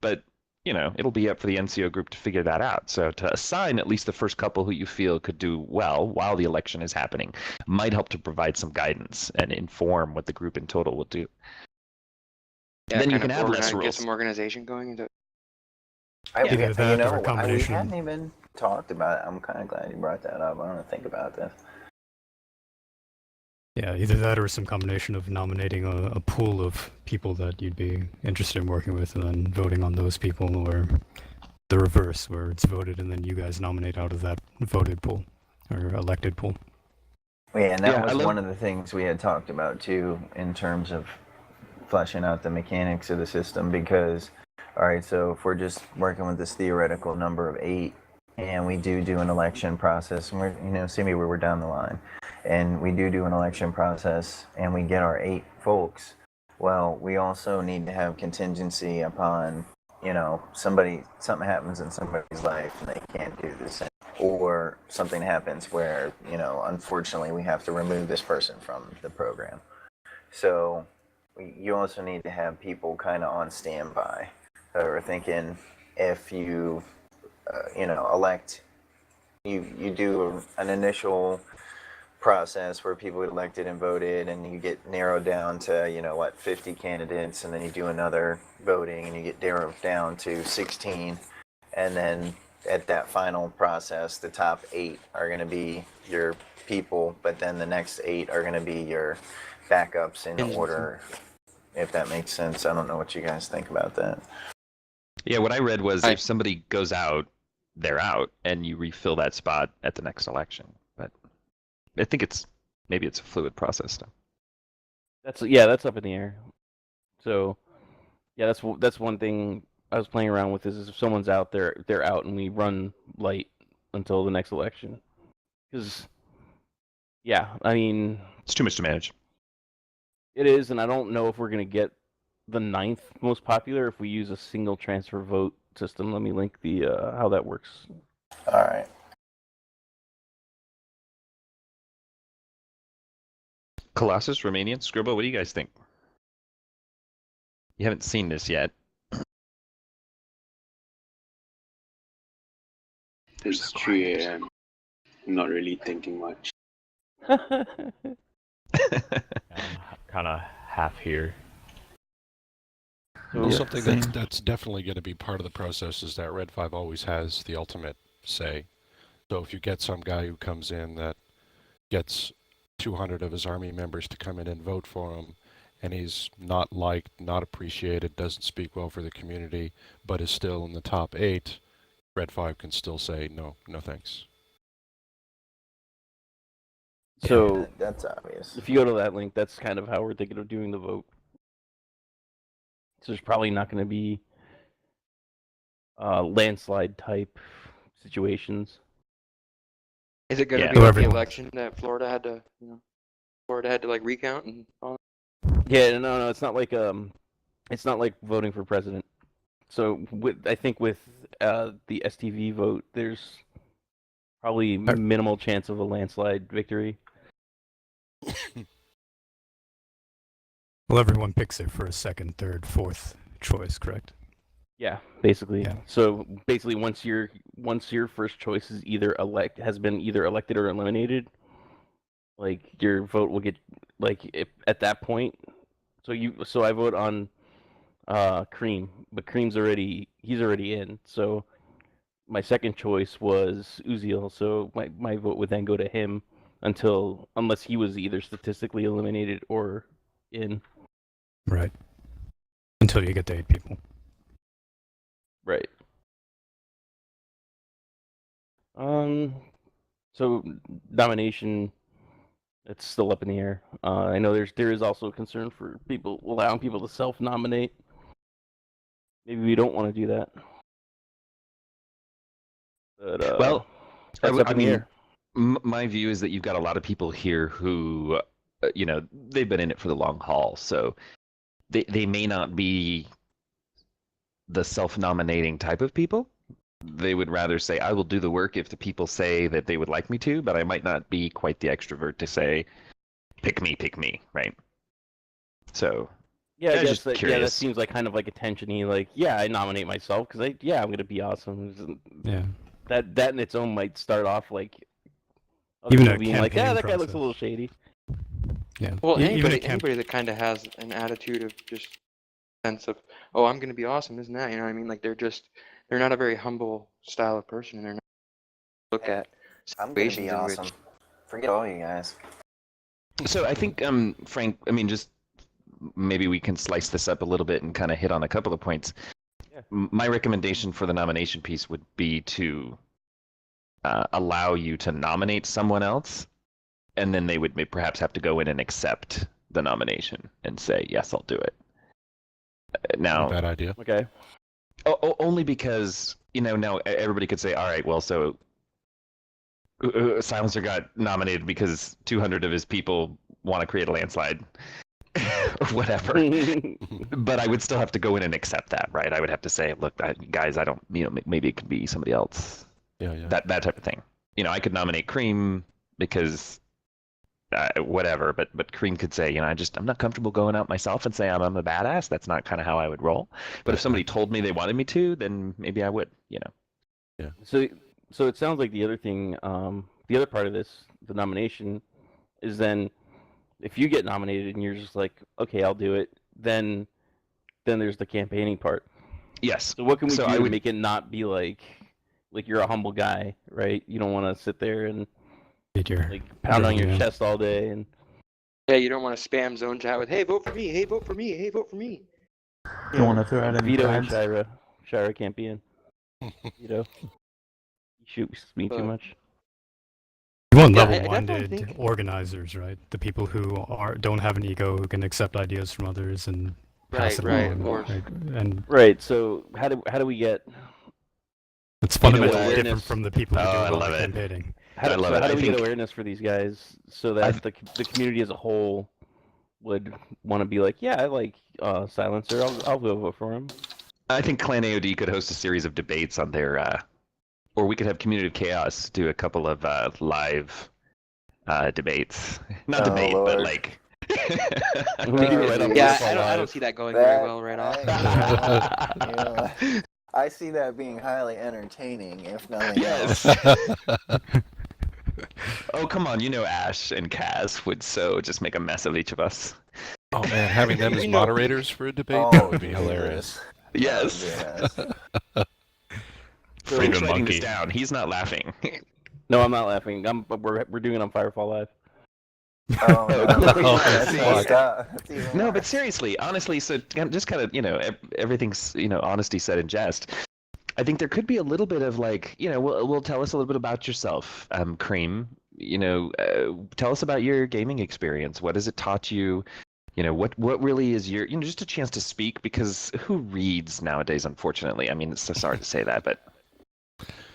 But, it'll be up for the NCO group to figure that out. So to assign at least the first couple who you feel could do well while the election is happening might help to provide some guidance and inform what the group in total will do. Yeah, then you can have less rules. Get some organization going into. Either that or a we combination. hadn't even talked about it. I'm kind of glad you brought that up. I want to think about this. Yeah, either that or some combination of nominating a pool of people that you'd be interested in working with and then voting on those people, or the reverse, where it's voted and then you guys nominate out of that voted pool or elected pool. Yeah, and that was one of the things we had talked about too, in terms of fleshing out the mechanics of the system, because, all right, so if we're just working with this theoretical number of 8, and we do an election process, and we're, see me where we're down the line, and we do an election process, and we get our 8 folks, well, we also need to have contingency upon, something happens in somebody's life and they can't do this, or something happens where, unfortunately we have to remove this person from the program. So you also need to have people kind of on standby. We're thinking, if you elect, you do an initial process where people get elected and voted, and you get narrowed down to 50 candidates, and then you do another voting and you get narrowed down to 16, and then at that final process the top 8 are going to be your people, but then the next 8 are going to be your backups in order, if that makes sense. I don't know what you guys think about that. Yeah, what I read was if somebody goes out, they're out, and you refill that spot at the next election. But I think maybe it's a fluid process still. That's up in the air. So yeah, that's one thing I was playing around with is if someone's out there, they're out, and we run light until the next election. Because yeah, I mean It's too much to manage. it is, and I don't know if we're gonna get the 9th most popular if we use a single transfer vote system. Let me link the how that works. All right. Colossus, Romanian, Scribble, what do you guys think? You haven't seen this yet. It's 3 a.m. I'm not really thinking much. Kind of half here. Well, something that's definitely going to be part of the process is that Red 5 always has the ultimate say. So if you get some guy who comes in that gets 200 of his army members to come in and vote for him, and he's not liked, not appreciated, doesn't speak well for the community, but is still in the top 8, Red 5 can still say, no thanks. So Yeah, that's obvious. if you go to that link, that's kind of how we're thinking of doing the vote. So there's probably not going to be landslide type situations. Is it going to Yeah. be like the Everyone. election that Florida had to, like recount and all? Yeah, no, it's not like voting for president. So I think with the STV vote, there's probably minimal chance of a landslide victory. Well, everyone picks their first, second, third, fourth choice, correct? Yeah, basically. Yeah. So basically, once your first choice is has been either elected or eliminated, like your vote will get if at that point. So I vote on Cream, but he's already in. So my second choice was Uziel, so my vote would then go to him unless he was either statistically eliminated or in. Right. Until you get to 8 people. Right. So nomination, it's still up in the air. I know there is also a concern for allowing people to self-nominate. Maybe we don't want to do that. But Well, that's up in the air. My view is that you've got a lot of people here who, they've been in it for the long haul, so they may not be the self-nominating type of people. They would rather say, I will do the work if the people say that they would like me to, but I might not be quite the extrovert to say, pick me, right? So, Yeah, I guess just that seems like kind of like a tension-y, like, yeah, I nominate myself because I'm going to be awesome. Yeah. That in its own might start off like Even a being like, campaign that guy looks process. a little shady. Yeah. Well, Even anybody that kind of has an attitude of just sense of, oh, I'm going to be awesome, isn't that? You know what I mean? Like they're not a very humble style of person, and they're not look at I'm gonna situations be in awesome. which. Forget all you guys. So I think, Frank, I mean, just maybe we can slice this up a little bit and kind of hit on a couple of points. Yeah. My recommendation for the nomination piece would be to allow you to nominate someone else, and then they would perhaps have to go in and accept the nomination and say, yes, I'll do it. Now, Bad idea. Okay. Only because, now everybody could say, all right, well, so Silencer got nominated because 200 of his people want to create a landslide or whatever. But I would still have to go in and accept that, right? I would have to say, look, guys, I don't, maybe it could be somebody else. Yeah. That type of thing. I could nominate Cream because whatever, but Cream could say, I'm not comfortable going out myself and say I'm a badass. That's not kind of how I would roll. But if somebody told me they wanted me to, then maybe I would, Yeah. So it sounds like the other thing, the other part of this, the nomination, is then if you get nominated and you're just like, okay, I'll do it, then there's the campaigning part. Yes. So what can we So do I to would- make it not be like you're a humble guy, right? You don't want to sit there and Get your pound on your yeah. chest all day and. Yeah, you don't want to spam zone chat with, hey, vote for me, hey, vote for me, hey, vote for me. Don't want to throw out any Vito and cards. Shira can't be in. Vito. He shoots me too But- much. You want Yeah, I definitely level-minded think. organizers, right? The people who don't have an ego, who can accept ideas from others and pass Right, it right, of along, course. right? And Right. So how do we get it's You know what? fundamentally different awareness? from the people who Oh, do I all love the it. campaigning. I love so it. how do I we think get awareness for these guys so that the community as a whole would want to be like, yeah, I like Silencer. I'll go vote for him. I think Clan AOD could host a series of debates on their, or we could have Community of Chaos do a couple of live debates. Not Oh, debate, but Lord. like. We do it right on Yeah, Firefall I don't Live. see that going very well right off. I see that being highly entertaining, if nothing Yes. else. Oh, come on. You know Ash and Kaz would so just make a mess of each of us. Oh man, having them as You know- moderators for a debate, Oh, that would be Jesus. hilarious. Yes. Frank's Freedom writing this monkey. down. He's not laughing. No, I'm not laughing. We're doing it on Firefall Live. Oh, Oh, no, cool. that's See? messed up. That's even No, worse. but seriously, honestly, so just kind of, everything's, honesty said in jest. I think there could be a little bit of like, we'll tell us a little bit about yourself, Cream. Tell us about your gaming experience. What has it taught you? What really is your, just a chance to speak, because who reads nowadays, unfortunately? I mean, it's so sorry to say that, but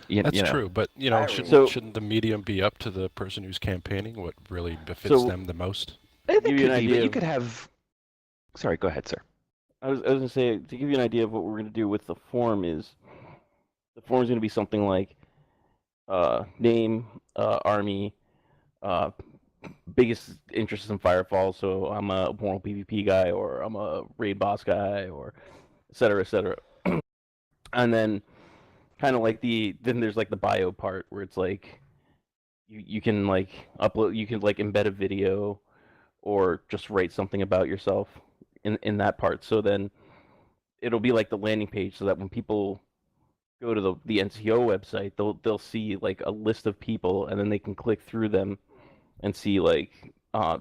That's true, but shouldn't the medium be up to the person who's campaigning? What really befits them the most? It give could you an be, idea but you of- could have. Sorry, go ahead, sir. I was gonna say, to give you an idea of what we're gonna do with the form is, the form is gonna be something like name, army, biggest interest in Firefall. So I'm a moral PvP guy, or I'm a raid boss guy, or et cetera, et cetera. And then kind of like then there's like the bio part where it's like you can like upload, you can like embed a video or just write something about yourself in that part. So then it'll be like the landing page, so that when people go to the NCO website, they'll see like a list of people, and then they can click through them and see like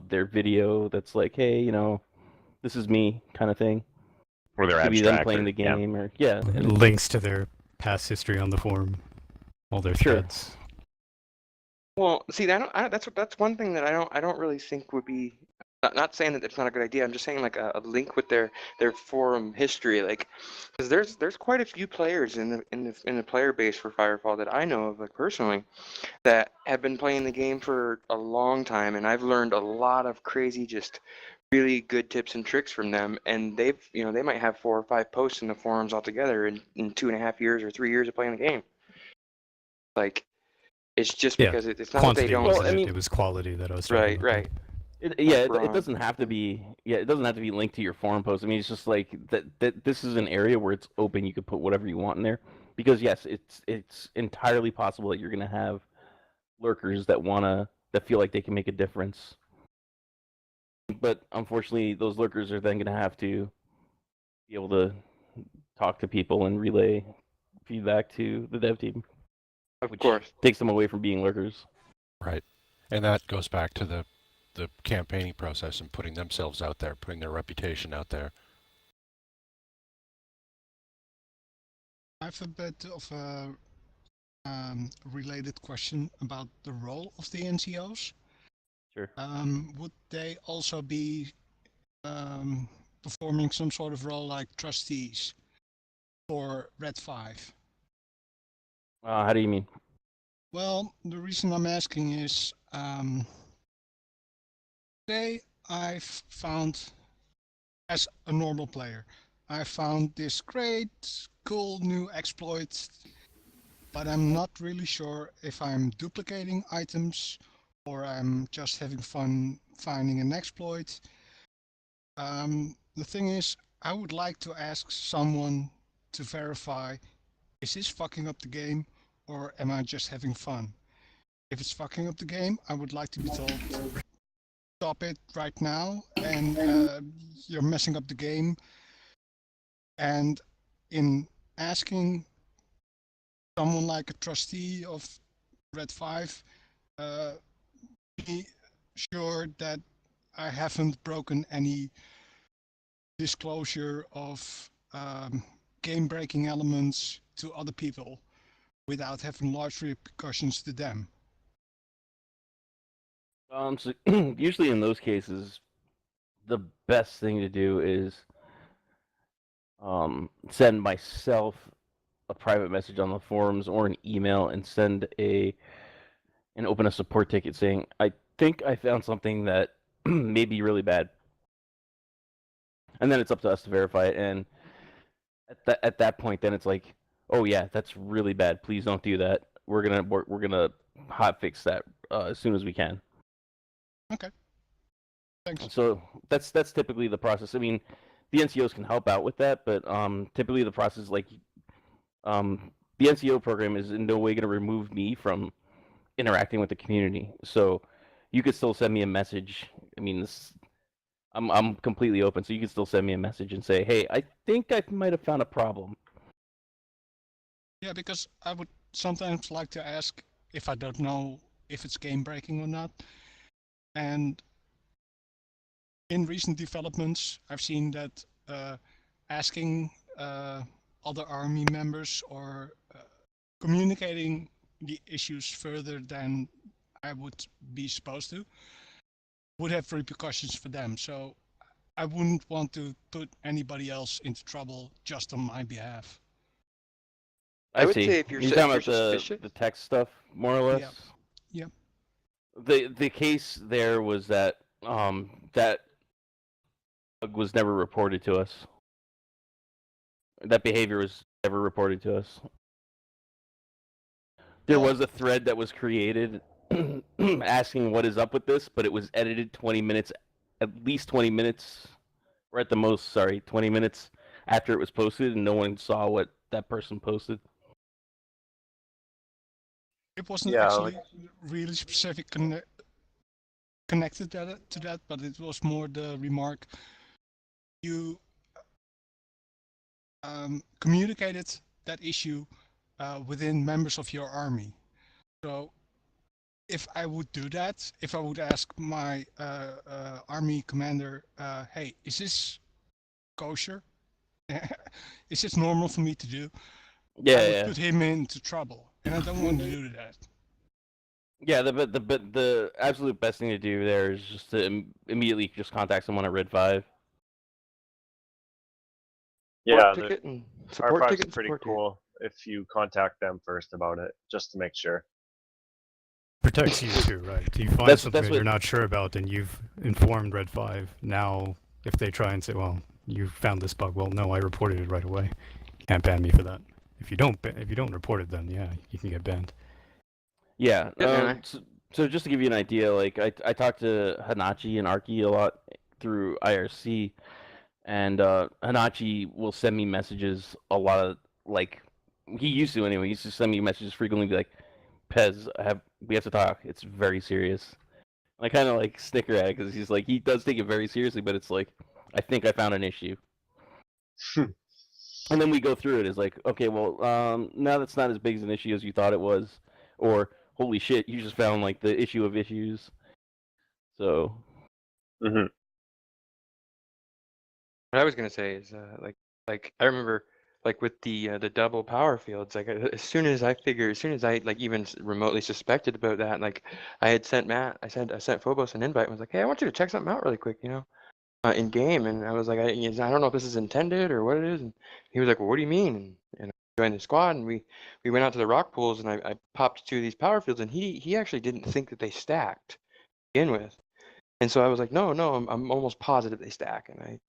their video that's like, hey, this is me, kind of thing. Or their Maybe them abstract, playing the game, or yeah, and links to their past history on the forum, all their threads. Well, see, that's one thing that I don't really think would be. Not saying that it's not a good idea. I'm just saying like a link with their forum history, like, because there's quite a few players in the player base for Firefall that I know of, like personally, that have been playing the game for a long time, and I've learned a lot of crazy, just really good tips and tricks from them. And they might have 4 or 5 posts in the forums altogether in 2.5 years or 3 years of playing the game. Like, it's just because it's not that they Quantity don't. wasn't it was quality that I was talking about. Right. It doesn't have to be. Yeah, it doesn't have to be linked to your forum post. I mean, it's just like that this is an area where it's open. You could put whatever you want in there, because yes, it's entirely possible that you're gonna have lurkers that feel like they can make a difference. But unfortunately, those lurkers are then gonna have to be able to talk to people and relay feedback to the dev team. Of course. Takes them away from being lurkers. Right. And that goes back to the campaigning process and putting themselves out there, putting their reputation out there. I have a bit of a related question about the role of the NCOs. Sure. Would they also be performing some sort of role like trustees for Red 5? How do you mean? Well, the reason I'm asking is, today I've found, as a normal player, I found this great, cool new exploit, but I'm not really sure if I'm duplicating items or I'm just having fun finding an exploit. The thing is, I would like to ask someone to verify, is this fucking up the game, or am I just having fun? If it's fucking up the game, I would like to be told, stop it right now, and you're messing up the game. And in asking someone like a trustee of Red 5, be sure that I haven't broken any disclosure of game-breaking elements to other people without having large repercussions to them. So usually in those cases, the best thing to do is send myself a private message on the forums or an email and open a support ticket saying, I think I found something that may be really bad. And then it's up to us to verify it. And at that point, then it's like, oh yeah, that's really bad. Please don't do that. We're gonna hot fix that as soon as we can. Okay. Thanks. So that's typically the process. I mean, the NCOs can help out with that, but typically the process, like, the NCO program is in no way going to remove me from interacting with the community. So you could still send me a message. I mean, I'm completely open, so you can still send me a message and say, hey, I think I might have found a problem. Yeah, because I would sometimes like to ask if I don't know if it's game breaking or not. And in recent developments, I've seen that asking other army members or communicating the issues further than I would be supposed to would have repercussions for them. So I wouldn't want to put anybody else into trouble just on my behalf. I would see. say if you're talking about suspicious. the text stuff, more or less. Yeah. The case there was that that bug was never reported to us. That behavior was never reported to us. There was a thread that was created asking what is up with this, but it was edited 20 minutes, at least 20 minutes, or at the most, 20 minutes after it was posted, and no one saw what that person posted. It wasn't actually really specific connected to that, but it was more the remark you communicated that issue within members of your army. So if I would do that, if I would ask my army commander, hey, is this kosher? Is this normal for me to do? Yeah, I would put him into trouble, and I don't want to do that. Yeah, the absolute best thing to do there is just to immediately just contact someone at Red 5. Yeah, Support R5's ticket, pretty support cool if you contact them first about it, just to make sure. Protects you too, right? Do you find something that you're not sure about and you've informed Red 5, now if they try and say, well, you found this bug, well, no, I reported it right away. You can't ban me for that. If you don't report it, then yeah, you can get banned. Yeah. So just to give you an idea, like I talked to Hanachi and Arki a lot through IRC, and Hanachi will send me messages a lot of, like, he used to anyway. He used to send me messages frequently, be like, Pez, we have to talk. It's very serious. I kind of like snicker at it because he's like, he does take it very seriously, but it's like, I think I found an issue. And then we go through it. It's like, okay, well, now that's not as big as an issue as you thought it was, or holy shit, you just found like the issue of issues. So. What I was gonna say is like I remember like with the double power fields, like as soon as I like even remotely suspected about that, like I had sent Matt, I sent Phobos an invite and was like, hey, I want you to check something out really quick, in game, and I was like, I don't know if this is intended or what it is, and he was like, well, what do you mean? And I joined the squad, and we went out to the rock pools, and I popped 2 of these power fields, and he actually didn't think that they stacked to begin with, and so I was like, no, I'm almost positive they stack, and I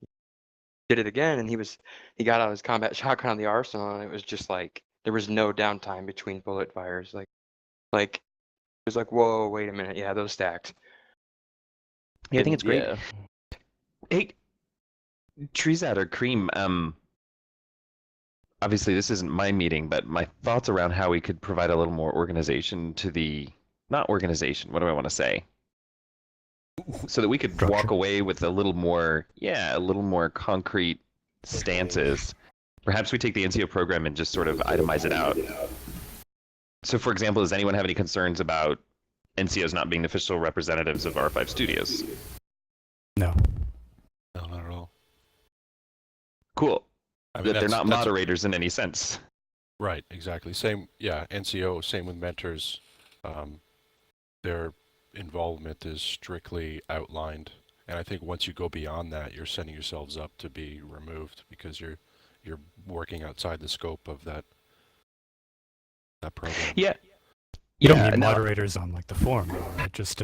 did it again, and he got out his combat shotgun on the arsenal, and it was just like there was no downtime between bullet fires, like it was like, whoa, wait a minute, yeah, those stacked. Yeah, I think it's great. Yeah. Hey, Trizad or Cream, obviously this isn't my meeting, but my thoughts around how we could provide a little more organization to the, not organization, what do I want to say? So that we could walk away with a little more concrete stances. Perhaps we take the NCO program and just sort of itemize it out. So for example, does anyone have any concerns about NCOs not being official representatives of R5 Studios? No. No, not at all. Cool. I mean, that they're not moderators in any sense. Right, exactly. Same, yeah, NCO, same with mentors. They're involvement is strictly outlined. And I think once you go beyond that, you're setting yourselves up to be removed because you're working outside the scope of that program. Yeah. You don't need moderators on like the forum, though, right? Just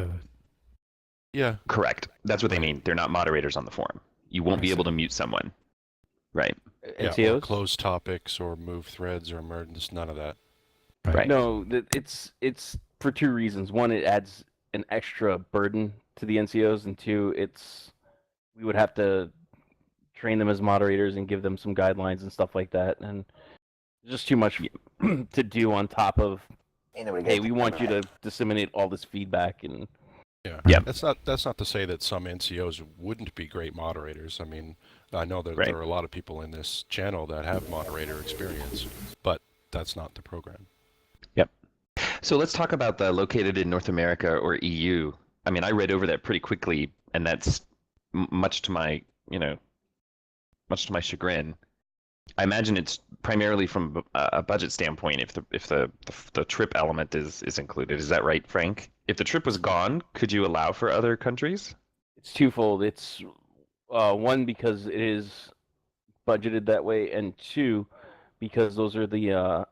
Yeah. Correct. That's what they mean. They're not moderators on the forum. You won't be able to mute someone. Right. Yeah, or close topics or move threads or merge, none of that. Right. No, it's for two reasons. One, it adds an extra burden to the NCOs, and two, we would have to train them as moderators and give them some guidelines and stuff like that, and just too much to do on top of. Hey, we want you to disseminate all this feedback and. Yeah. That's not to say that some NCOs wouldn't be great moderators. I mean, I know that there are a lot of people in this channel that have moderator experience, but that's not the program. Yep. So let's talk about the located in North America or EU. I mean, I read over that pretty quickly, and that's much to my chagrin. I imagine it's primarily from a budget standpoint if the trip element is included. Is that right, Frank? If the trip was gone, could you allow for other countries? It's twofold. It's one, because it is budgeted that way, and two, because those are the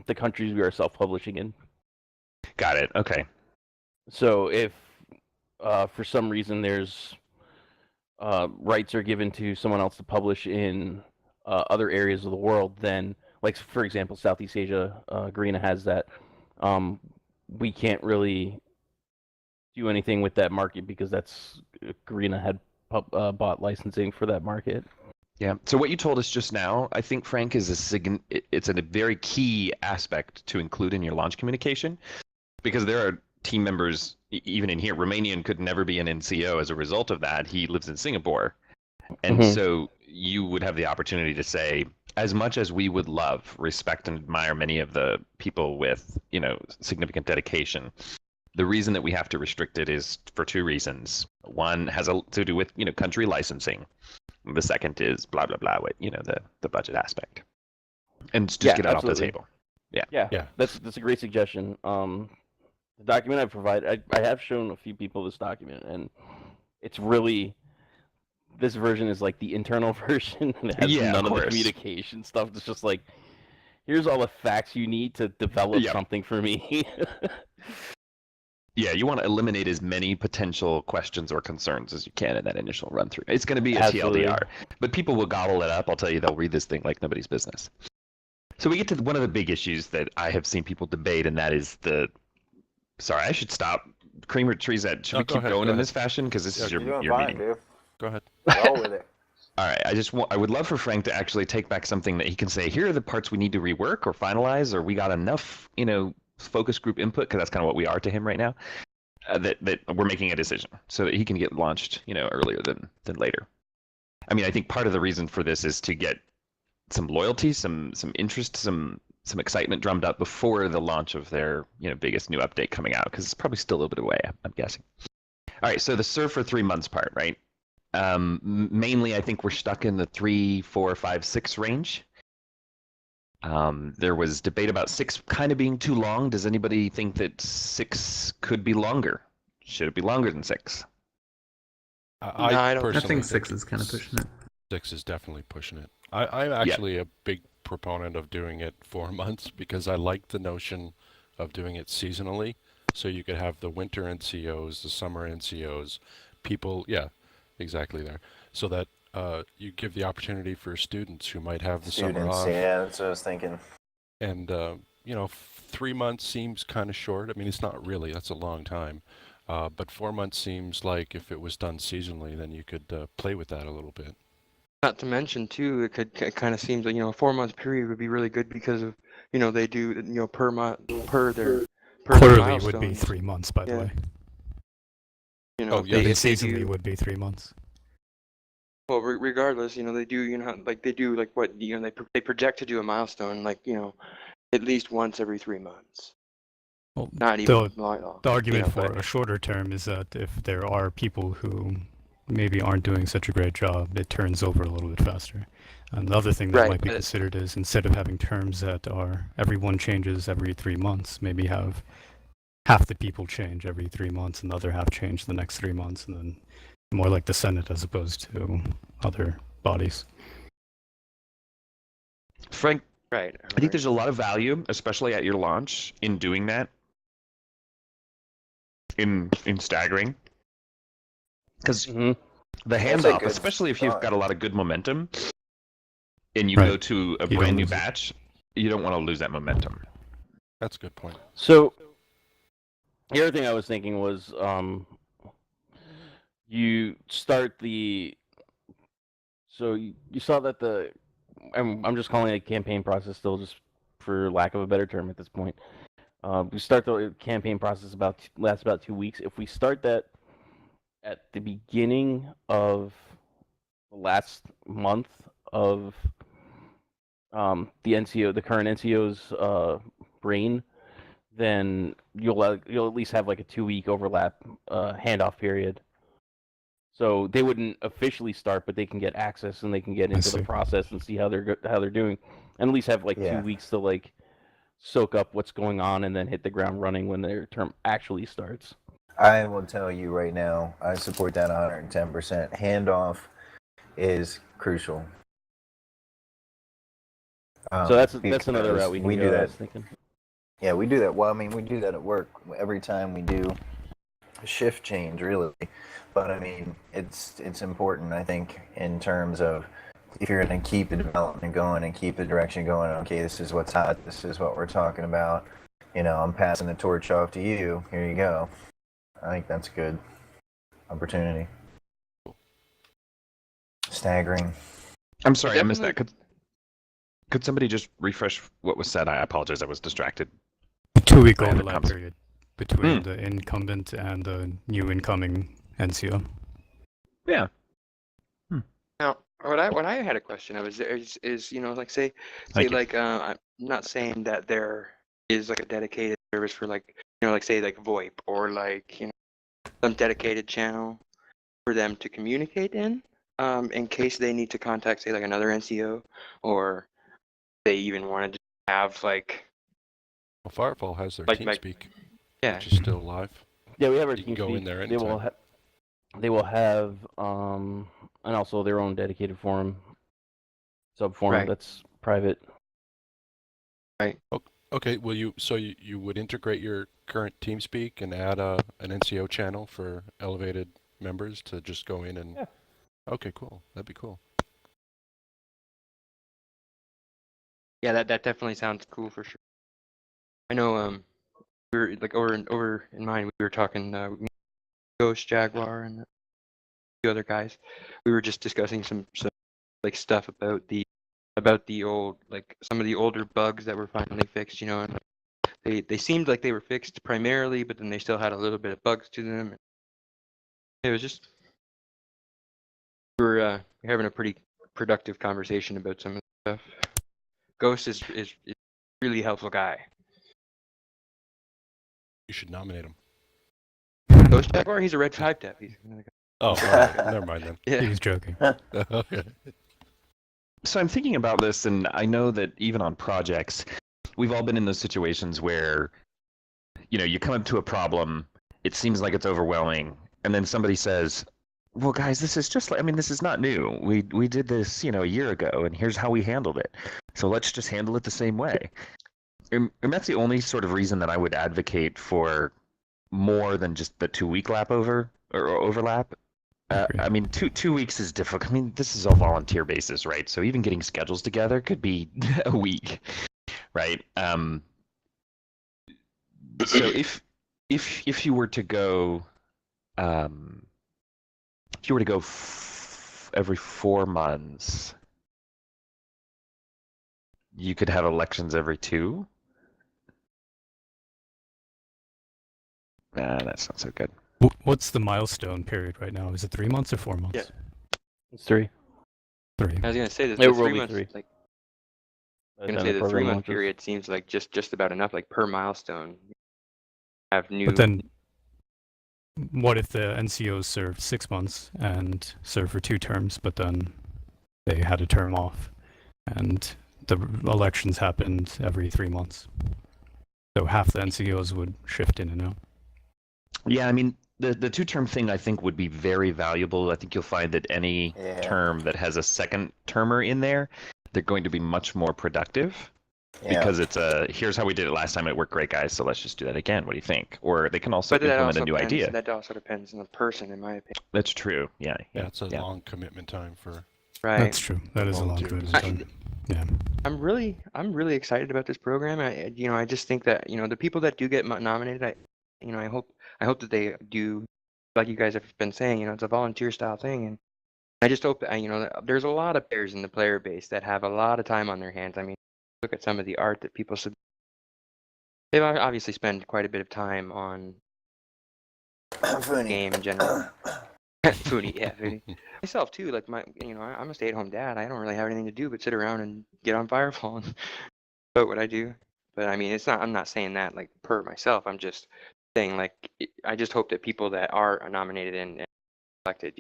the countries we are self-publishing in. Got it. Okay. So if for some reason there's rights are given to someone else to publish in other areas of the world, then, like for example, Southeast Asia, Garena has that. We can't really do anything with that market because that's Garena had bought licensing for that market. Yeah. So what you told us just now, I think, Frank, is it's a very key aspect to include in your launch communication, because there are team members, even in here, Romanian could never be an NCO as a result of that. He lives in Singapore. And so you would have the opportunity to say, as much as we would love, respect, and admire many of the people with, significant dedication, the reason that we have to restrict it is for two reasons. One has to do with, country licensing. The second is blah, blah, blah, with, the budget aspect. And just get it off the table. Yeah. That's a great suggestion. The document I provide, I have shown a few people this document, and it's really, this version is like the internal version, and it has none of the communication stuff. It's just like, here's all the facts you need to develop something for me. Yeah, you want to eliminate as many potential questions or concerns as you can in that initial run through. It's going to be a TLDR, but people will gobble it up. I'll tell you, they'll read this thing like nobody's business. So we get to one of the big issues that I have seen people debate, and that is sorry, I should stop. Creamer Trees, should we keep going in this fashion? Because this is your meeting. Dude. Go ahead. Roll with it. All right, I would love for Frank to actually take back something that he can say, here are the parts we need to rework or finalize, or we got enough, focus group input, because that's kind of what we are to him right now, that we're making a decision so that he can get launched, earlier than later. I mean, I think part of the reason for this is to get some loyalty, some interest, some excitement drummed up before the launch of their, biggest new update coming out, because it's probably still a little bit away, I'm guessing. All right, so the serve for 3 months part, right? Mainly, I think we're stuck in the 3, 4, 5, 6 range. There was debate about 6 kind of being too long. Does anybody think that 6 could be longer? Should it be longer than 6? I think 6 is kind of pushing it. 6 is definitely pushing it. I'm actually a big proponent of doing it 4 months, because I like the notion of doing it seasonally. So you could have the winter NCOs, the summer NCOs, people, exactly there. So that you give the opportunity for students who might have the summer off. Yeah, that's what I was thinking. And, 3 months seems kind of short. I mean, it's not really, that's a long time. But 4 months seems like if it was done seasonally, then you could play with that a little bit. Not to mention, too, it kind of seems like, a 4-month period would be really good because of, they do, per month, per their quarterly would be 3 months, by the way. They seasonally would be 3 months. Well, regardless, they do, they do, like, what, they project to do a milestone, like, at least once every 3 months. Well, not even the argument for a shorter term is that if there are people who maybe aren't doing such a great job, it turns over a little bit faster. And the other thing that might be considered is, instead of having terms that are every one changes every 3 months, maybe have half the people change every 3 months and the other half change the next 3 months, and then more like the Senate as opposed to other bodies. Frank, Right. I think there's a lot of value, especially at your launch, in doing that. In staggering, because the handoff, especially if you've got a lot of good momentum, and you go to a brand new batch, you don't want to lose that momentum. That's a good point. So the other thing I was thinking was, you start the. So you saw that the. I'm just calling it a campaign process still, just for lack of a better term at this point. We start the campaign process lasts about 2 weeks. If we start that at the beginning of the last month of the NCO, the current NCO's reign, then you'll at least have like a 2-week overlap handoff period. So they wouldn't officially start, but they can get access and they can get into the process and see how they're doing, and at least have like 2 weeks to like soak up what's going on and then hit the ground running when their term actually starts. I will tell you right now, I support that 110%. Handoff is crucial. So that's another route we can go. Do that. I was thinking. Yeah, we do that. Well, I mean, we do that at work every time we do a shift change, really. But I mean, it's important, I think, in terms of if you're going to keep the development going and keep the direction going. Okay, this is what's hot. This is what we're talking about. You know, I'm passing the torch off to you. Here you go. I think that's a good opportunity. Staggering. I'm sorry, I missed that. Could somebody just refresh what was said? I apologize, I was distracted. 2-week overlap period between the incumbent and the new incoming NCO. Yeah. Now, what I had a question of is you know, like say like I'm not saying that there is like a dedicated service for like, you know, like say like VoIP or like, you know, some dedicated channel for them to communicate in case they need to contact say like another NCO, or they even wanted to have like. Well, Firefall has their like, TeamSpeak, yeah, which is still live. Yeah, we have our you TeamSpeak. Go in there anytime. They will have and also their own dedicated forum, sub forum that's private. Right. Okay. Well, you would integrate your current TeamSpeak and add an NCO channel for elevated members to just go in and. Yeah. Okay, cool. That'd be cool. Yeah, that definitely sounds cool for sure. I know we were like over in mine, we were talking Ghost, Jaguar, and a few other guys. We were just discussing some like stuff about the old, like some of the older bugs that were finally fixed, you know, and they seemed like they were fixed primarily, but then they still had a little bit of bugs to them. It was just we were having a pretty productive conversation about some of the stuff. Ghost is a really helpful guy. You should nominate him. Ghost Jaguar, he's a red 5 tap. Oh, never mind then. Yeah. He was joking. Okay. So I'm thinking about this, and I know that even on projects, we've all been in those situations where, you know, you come up to a problem, it seems like it's overwhelming, and then somebody says, well, guys, this is just like, I mean, this is not new. We did this, you know, a year ago, and here's how we handled it. So let's just handle it the same way. And that's the only sort of reason that I would advocate for more than just the 2-week overlap. I mean, two weeks is difficult. I mean, this is a volunteer basis, right? So even getting schedules together could be a week, right? So if you were to go, every 4 months, you could have elections every 2. That's not so good. What's the milestone period right now? Is it 3 months or 4 months? Yeah. It's 3. 3. I was gonna say that It the will 3 be months, 3. like, I'm gonna say the 3-month period seems like just about enough, like per milestone. Have new. But then, what if the NCOs served 6 months and served for 2 terms, but then they had a term off, and the elections happened every 3 months? So half the NCOs would shift in and out. Yeah, I mean, the two-term thing I think would be very valuable. I think you'll find that any term that has a second termer in there, they're going to be much more productive. Because it's here's how we did it last time, it worked great, guys, so let's just do that again. What do you think? Or they can also implement a new idea. That also depends on the person, in my opinion. That's true. Yeah. That's a long commitment time for. Right. That's true. That is a long commitment time. Yeah. I'm really excited about this program. I just think that the people that do get nominated, I hope that they do, like you guys have been saying, it's a volunteer style thing, and I just hope that, there's a lot of players in the player base that have a lot of time on their hands. I mean, look at some of the art that people they obviously spend quite a bit of time on the game in general. Foodie, yeah, foodie. Myself too, like I'm a stay-at-home dad. I don't really have anything to do but sit around and get on Firefall and vote what I do. But I mean, I'm not saying that like per myself. I'm just saying like I just hope that people that are nominated and elected,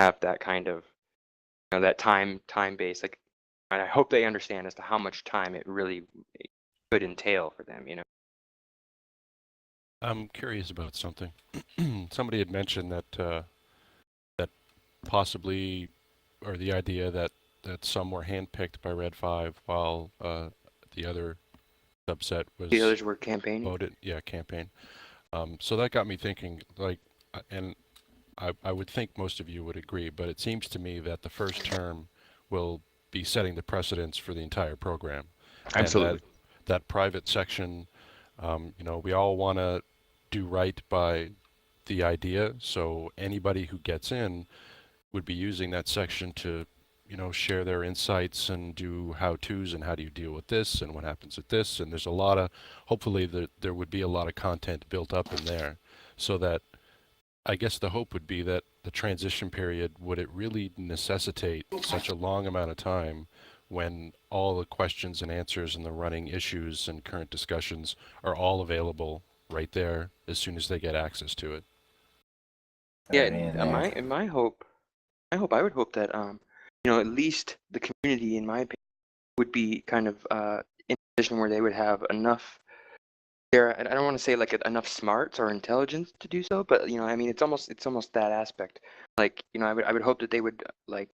have that kind of that time base. Like, and I hope they understand as to how much time it really could entail for them. I'm curious about something. Somebody had mentioned that that possibly, or the idea that some were handpicked by Red 5 while the other subset was. The others were campaigning. Voted, yeah, campaign. So that got me thinking, like, and I would think most of you would agree, but it seems to me that the first term will be setting the precedence for the entire program. Absolutely. And that private section, we all want to do right by the idea, so anybody who gets in would be using that section to, share their insights and do how-tos and how do you deal with this and what happens with this. And there's a lot of, hopefully there would be a lot of content built up in there, so that I guess the hope would be that the transition period, would it really necessitate such a long amount of time when all the questions and answers and the running issues and current discussions are all available right there as soon as they get access to it? Yeah, I would hope that at least the community, in my opinion, would be kind of in a position where they would have enough. I don't want to say like enough smarts or intelligence to do so, but I mean, it's almost that aspect. Like I would hope that they would like,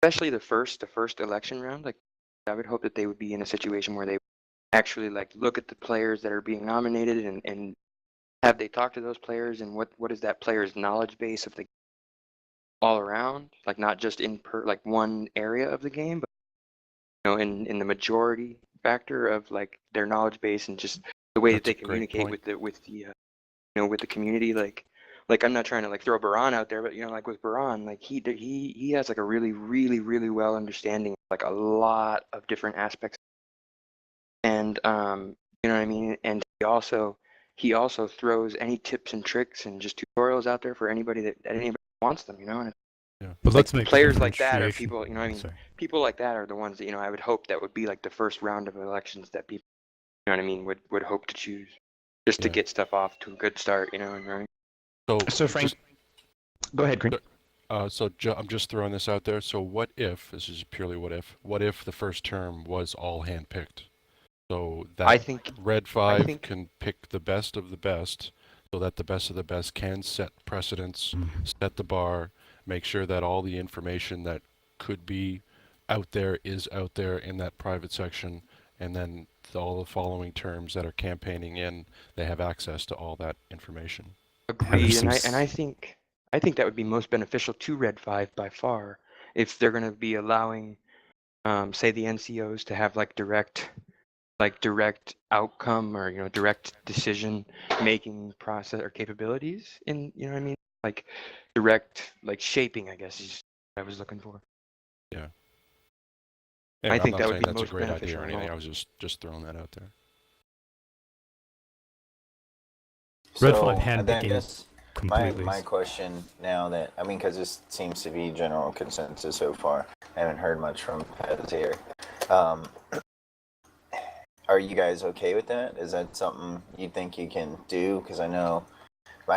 especially the first election round. Like I would hope that they would be in a situation where they actually like look at the players that are being nominated and have they talked to those players and what is that player's knowledge base of the all around, like not just in like one area of the game, but in the majority factor of like their knowledge base and just the way that they communicate with the community. Like I'm not trying to like throw Baran out there, but like with Baran, like he has like a really really really well understanding of, like a lot of different aspects, and you know what I mean. And he also throws any tips and tricks and just tutorials out there for anybody that wants them. And yeah. But let's make players like that are people. Sorry. People like that are the ones that I would hope that would be like the first round of elections that people, would hope to choose, just to get stuff off to a good start. Right? So Frank, go ahead, Green. I'm just throwing this out there. So what if, this is purely what if the first term was all handpicked? So that I think Red 5 can pick the best of the best, so that the best of the best can set precedents, set the bar, make sure that all the information that could be out there is out there in that private section, and then all the following terms that are campaigning in, they have access to all that information. Agreed, and I think that would be most beneficial to Red 5 by far, if they're going to be allowing, say, the NCOs to have like direct outcome or direct decision making process or capabilities in like direct like shaping, I guess is what I was looking for. Yeah. Anyway, I think I'm not that would saying be that's most a great idea beneficial or in anything. all. I was just throwing that out there. Red So, 5 I handpicking guess completely. my question now that, because this seems to be general consensus so far. I haven't heard much from Pez here. Are you guys okay with that? Is that something you think you can do? Because I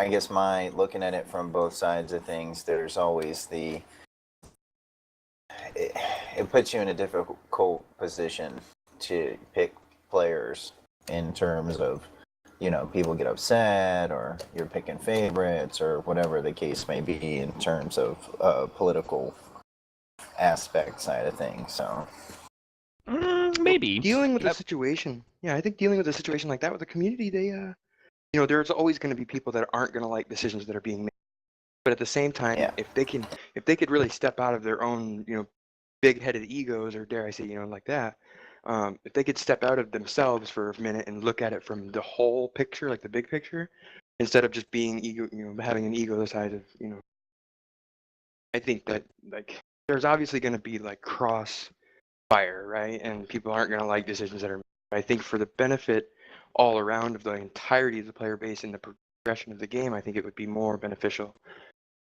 guess looking at it from both sides of things, there's always it puts you in a difficult position to pick players in terms of people get upset, or you're picking favorites, or whatever the case may be in terms of political aspect side of things. So maybe dealing with a situation. Yeah, I think dealing with a situation like that with the community, there's always going to be people that aren't going to like decisions that are being made. But at the same time, yeah, if they could really step out of their own, big-headed egos, or dare I say, like that, if they could step out of themselves for a minute and look at it from the whole picture, like the big picture, instead of just being ego, having an ego the size of, I think that like there's obviously going to be like crossfire, right? And people aren't going to like decisions that are made. I think for the benefit all around of the entirety of the player base and the progression of the game, I think it would be more beneficial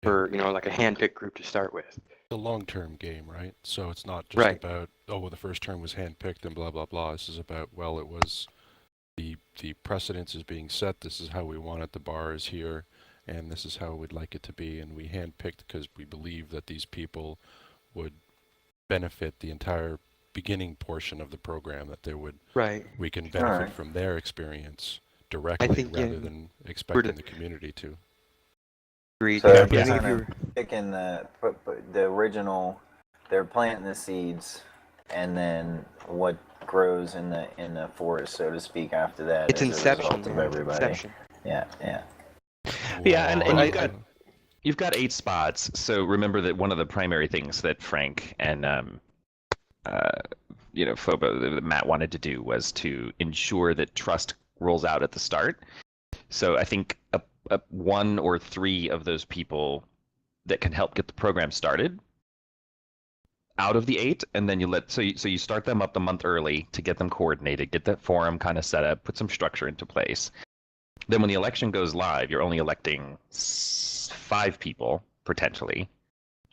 for like a hand-picked group to start with. The long-term game, right? So it's not just Right. about, oh, well, the first term was hand-picked and blah blah blah. This is about, well, it was the precedence is being set. This is how we want it. The bar is here, and this is how we'd like it to be. And we hand-picked because we believe that these people would benefit the entire beginning portion of the program. That they would, Right. we can benefit Alright. from their experience directly think, rather than expecting the community to. Agreed. So Yeah, they're but I think if kind you of picking the original, they're planting the seeds, and then what grows in the forest, so to speak, after that it's is inception, a result of man. everybody. Inception. Yeah, yeah. Yeah, and Wow. you've got 8 spots. So remember that one of the primary things that Frank and Phobo, that Matt wanted to do was to ensure that trust rolls out at the start. So I think one or three of those people that can help get the program started out of the 8, and then you start them up the month early to get them coordinated, get that forum kind of set up, put some structure into place. Then when the election goes live, you're only electing 5 people potentially,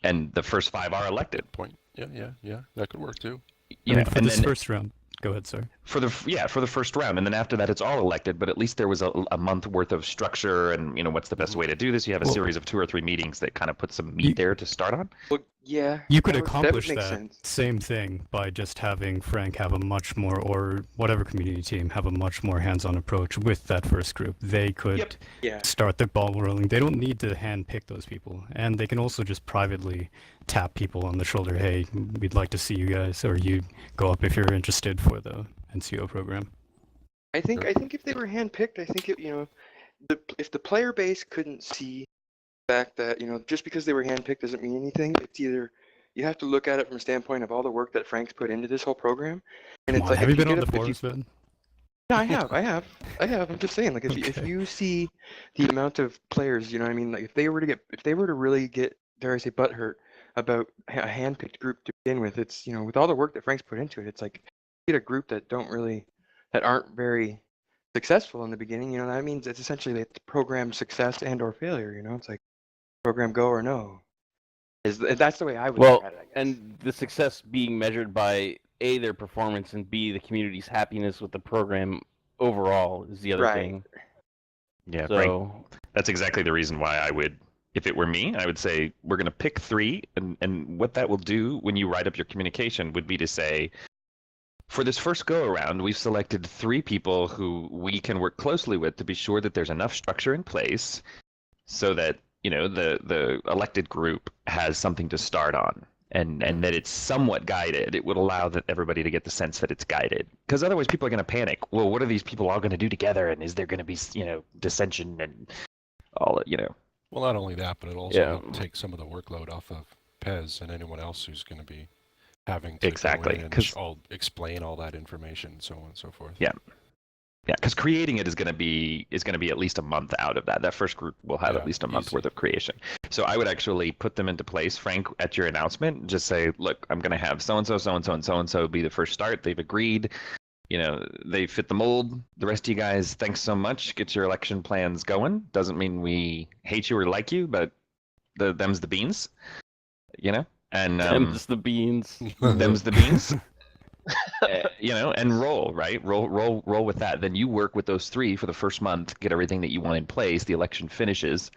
and the first 5 are elected. Point. Yeah. That could work too. For this first round. Go ahead, sorry. For the first round, and then after that, it's all elected. But at least there was a month worth of structure, and what's the best way to do this? You have a series of 2 or 3 meetings that kind of put some meat there to start on. Well, yeah. You could that would accomplish make that sense. same thing by just having Frank have a much more, or whatever community team, have a much more hands-on approach with that first group. They could start the ball rolling. They don't need to hand-pick those people. And they can also just privately tap people on the shoulder, hey, we'd like to see you guys, or you go up if you're interested for the NCO program. I think if they were handpicked, I think if the player base couldn't see the fact that just because they were handpicked doesn't mean anything. It's either you have to look at it from a standpoint of all the work that Frank's put into this whole program, and it's like have you been on the forums, Ben? No, I have. I'm just saying, like if you see the amount of players, like if they were to really get, dare I say, butthurt about a handpicked group to begin with, it's with all the work that Frank's put into it, it's like you get a group that aren't very successful in the beginning. That means it's essentially the program success and or failure. It's like program go or no. That's the way I would look at it, I guess. And the success being measured by A, their performance, and B, the community's happiness with the program overall is the other thing. Yeah, so Frank, that's exactly the reason why I would, if it were me, I would say we're going to pick 3, and what that will do when you write up your communication would be to say, for this first go around, we've selected 3 people who we can work closely with to be sure that there's enough structure in place so that the elected group has something to start on, and that it's somewhat guided. It would allow everybody to get the sense that it's guided, because otherwise people are going to panic. Well, what are these people all going to do together, and is there going to be dissension and all Well, not only that, but it also help take some of the workload off of Pez and anyone else who's going to be having to go in and explain all that information and so on and so forth. Yeah, because creating it is going to be at least a month out of that. That first group will have at least a month worth of creation. So I would actually put them into place, Frank, at your announcement. Just say, look, I'm going to have so and so, so and so, and so and so be the first start. They've agreed. They fit the mold. The rest of you guys, thanks so much. Get your election plans going. Doesn't mean we hate you or like you, but them's the beans. And them's the beans. Them's the beans. And roll, right? Roll with that. Then you work with those 3 for the first month, get everything that you want in place. The election finishes,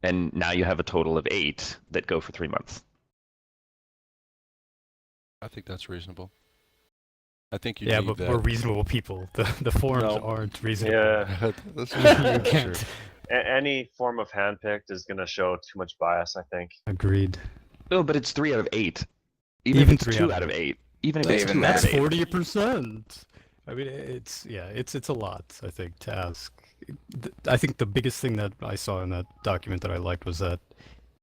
and now you have a total of 8 that go for 3 months. I think that's reasonable. I think you Yeah, need but that. we're reasonable people. The forums aren't reasonable. Yeah. That's You true. can't. Any form of handpicked is going to show too much bias, I think. Agreed. Oh, but it's 3 out of 8. Even if Even it's 3 2 out of 8. Even if it's 2 out That's of 8. 40%. I mean, it's a lot. I think to ask. I think the biggest thing that I saw in that document that I liked was that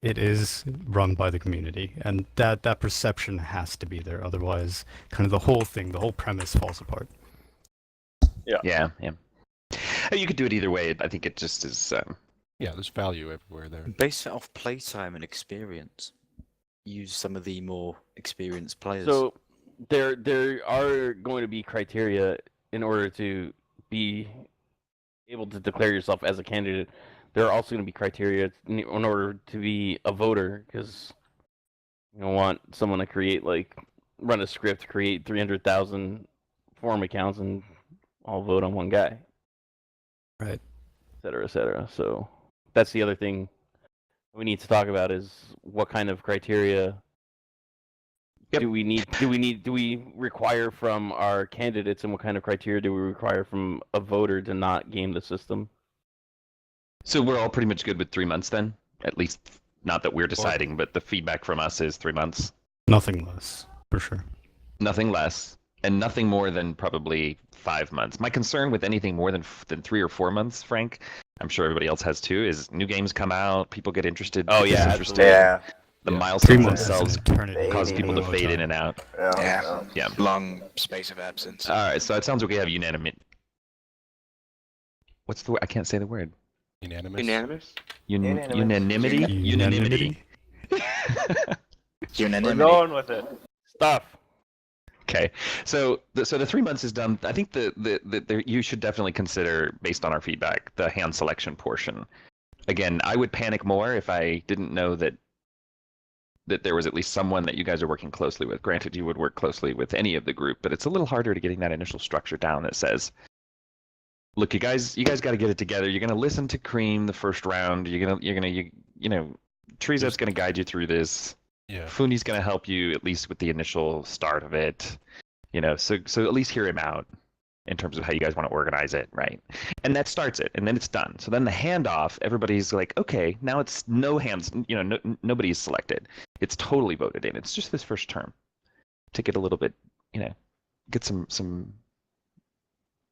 it is run by the community, and that perception has to be there. Otherwise, kind of the whole thing, the whole premise falls apart. Yeah. You could do it either way. I think it just is. Yeah, there's value everywhere there. Base it off playtime and experience. Use some of the more experienced players. So there are going to be criteria in order to be able to declare yourself as a candidate. There are also going to be criteria in order to be a voter, because you don't want someone to run a script, create 300,000 forum accounts, and all vote on one guy. Right. Et cetera, et cetera. So that's the other thing we need to talk about is what kind of criteria do we require from our candidates, and what kind of criteria do we require from a voter to not game the system? So we're all pretty much good with 3 months then? At least, not that we're deciding, but the feedback from us is 3 months. Nothing less, for sure. Nothing less, and nothing more than probably 5 months. My concern with anything more than 3 or 4 months, Frank, I'm sure everybody else has too, is new games come out, people get interested. Oh yeah, disinterested. Yeah. The Yeah. milestones 3 months is themselves an eternity. cause people to fade in and out. Yeah. Long space of absence. All right, so it sounds like we have unanimous. What's the word? I can't say the word. Unanimous. Unanimous? Unanimity? Unanimity. We're going with it. Stuff. Okay, so the 3 months is done. I think you should definitely consider, based on our feedback, the hand selection portion. Again, I would panic more if I didn't know that there was at least someone that you guys are working closely with. Granted, you would work closely with any of the group, but it's a little harder to getting that initial structure down that says, look, you guys got to get it together. You're gonna listen to Cream the first round. Treezet's gonna guide you through this. Yeah. Funi's gonna help you at least with the initial start of it. So at least hear him out in terms of how you guys want to organize it, right? And that starts it, and then it's done. So then the handoff, everybody's like, okay, now it's no hands, nobody's selected. It's totally voted in. It's just this first term to get a little bit, get some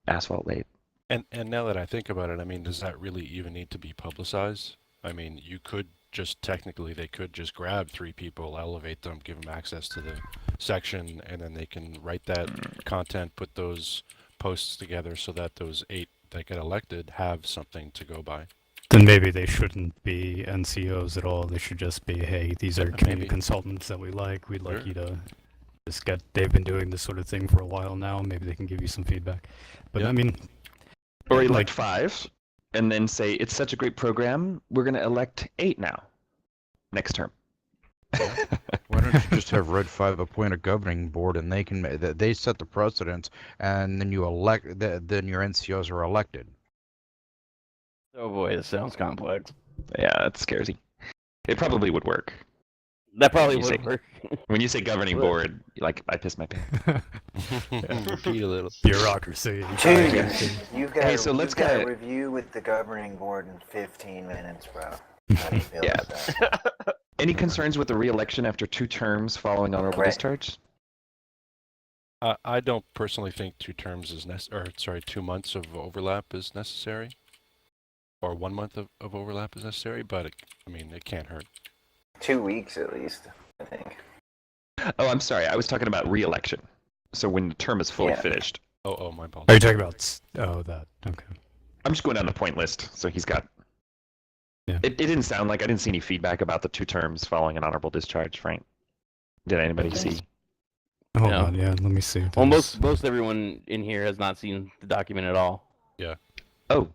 asphalt laid. And now that I think about it, I mean, does that really even need to be publicized? I mean, they could just grab 3 people, elevate them, give them access to the section, and then they can write that content, put those posts together so that those 8 that get elected have something to go by. Then maybe they shouldn't be NCOs at all. They should just be, hey, these are community consultants that we like. We'd like you to just get. They've been doing this sort of thing for a while now. Maybe they can give you some feedback. But I mean, or elect 5, and then say it's such a great program. We're going to elect 8 now, next term. Why don't you just have Red 5 appoint a governing board, and they set the precedents, and then you elect, then your NCOs are elected. Oh boy, this sounds complex. Yeah, that scares you. It probably would work. That probably would work. When you say governing board, I piss my pants. Repeat a little. Bureaucracy. You've got a review with the governing board in 15 minutes, bro. How do you feel about that? Any concerns with the re-election after 2 terms following honorable discharge? I don't personally think 2 terms is 2 months of overlap is necessary, or 1 month of overlap is necessary. But it can't hurt. 2 weeks at least, I think. Oh, I'm sorry. I was talking about re-election. So when the term is fully finished. Oh, my apologies. Are you talking about? that? Okay. I'm just going down the point list. So he's got. Yeah. It didn't sound like I didn't see any feedback about the 2 terms following an honorable discharge, Frank. Did anybody see? Hold on, yeah. Let me see. Well, most everyone in here has not seen the document at all. Yeah. Oh.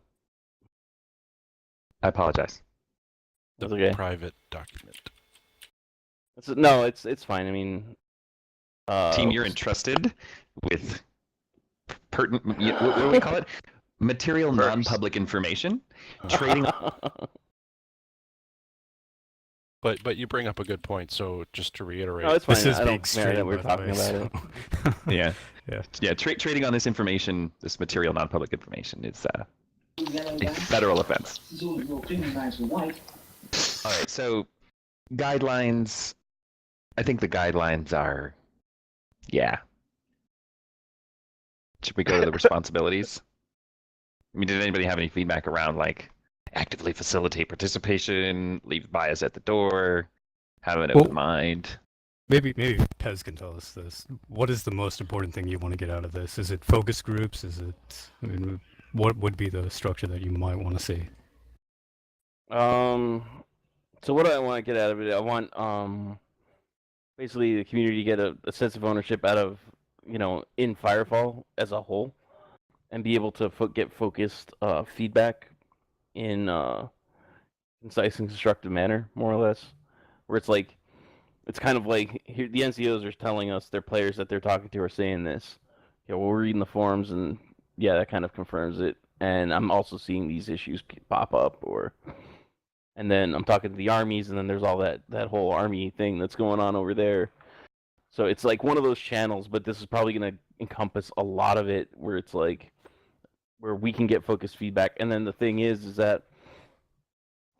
I apologize. The okay. private document. No, it's fine. I mean, team, you're entrusted with pertinent. What do we call it? Material non-public information. Trading. But you bring up a good point. So just to reiterate, No, it's fine. This is I being don't care that streamed, we're by the talking way, about so- it. Yeah. Yeah. Trading on this information, this material, non-public information, is a federal offense. All right. So guidelines. I think the guidelines are, yeah. Should we go to the responsibilities? I mean, did anybody have any feedback around like actively facilitate participation, leave bias at the door, have an open mind? Maybe Pez can tell us this. What is the most important thing you want to get out of this? Is it focus groups? Is it? I mean, what would be the structure that you might want to see? So what do I want to get out of it? I want basically the community to get a sense of ownership out of in Firefall as a whole, and be able to get focused feedback in concise and constructive manner, more or less, where it's kind of like here, the NCOs are telling us their players that they're talking to are saying this. Yeah, well, we're reading the forums, and yeah, that kind of confirms it. And I'm also seeing these issues pop up, and then I'm talking to the armies, and then there's all that whole army thing that's going on over there. So it's like one of those channels, but this is probably going to encompass a lot of it, where it's like where we can get focused feedback. And then the thing is that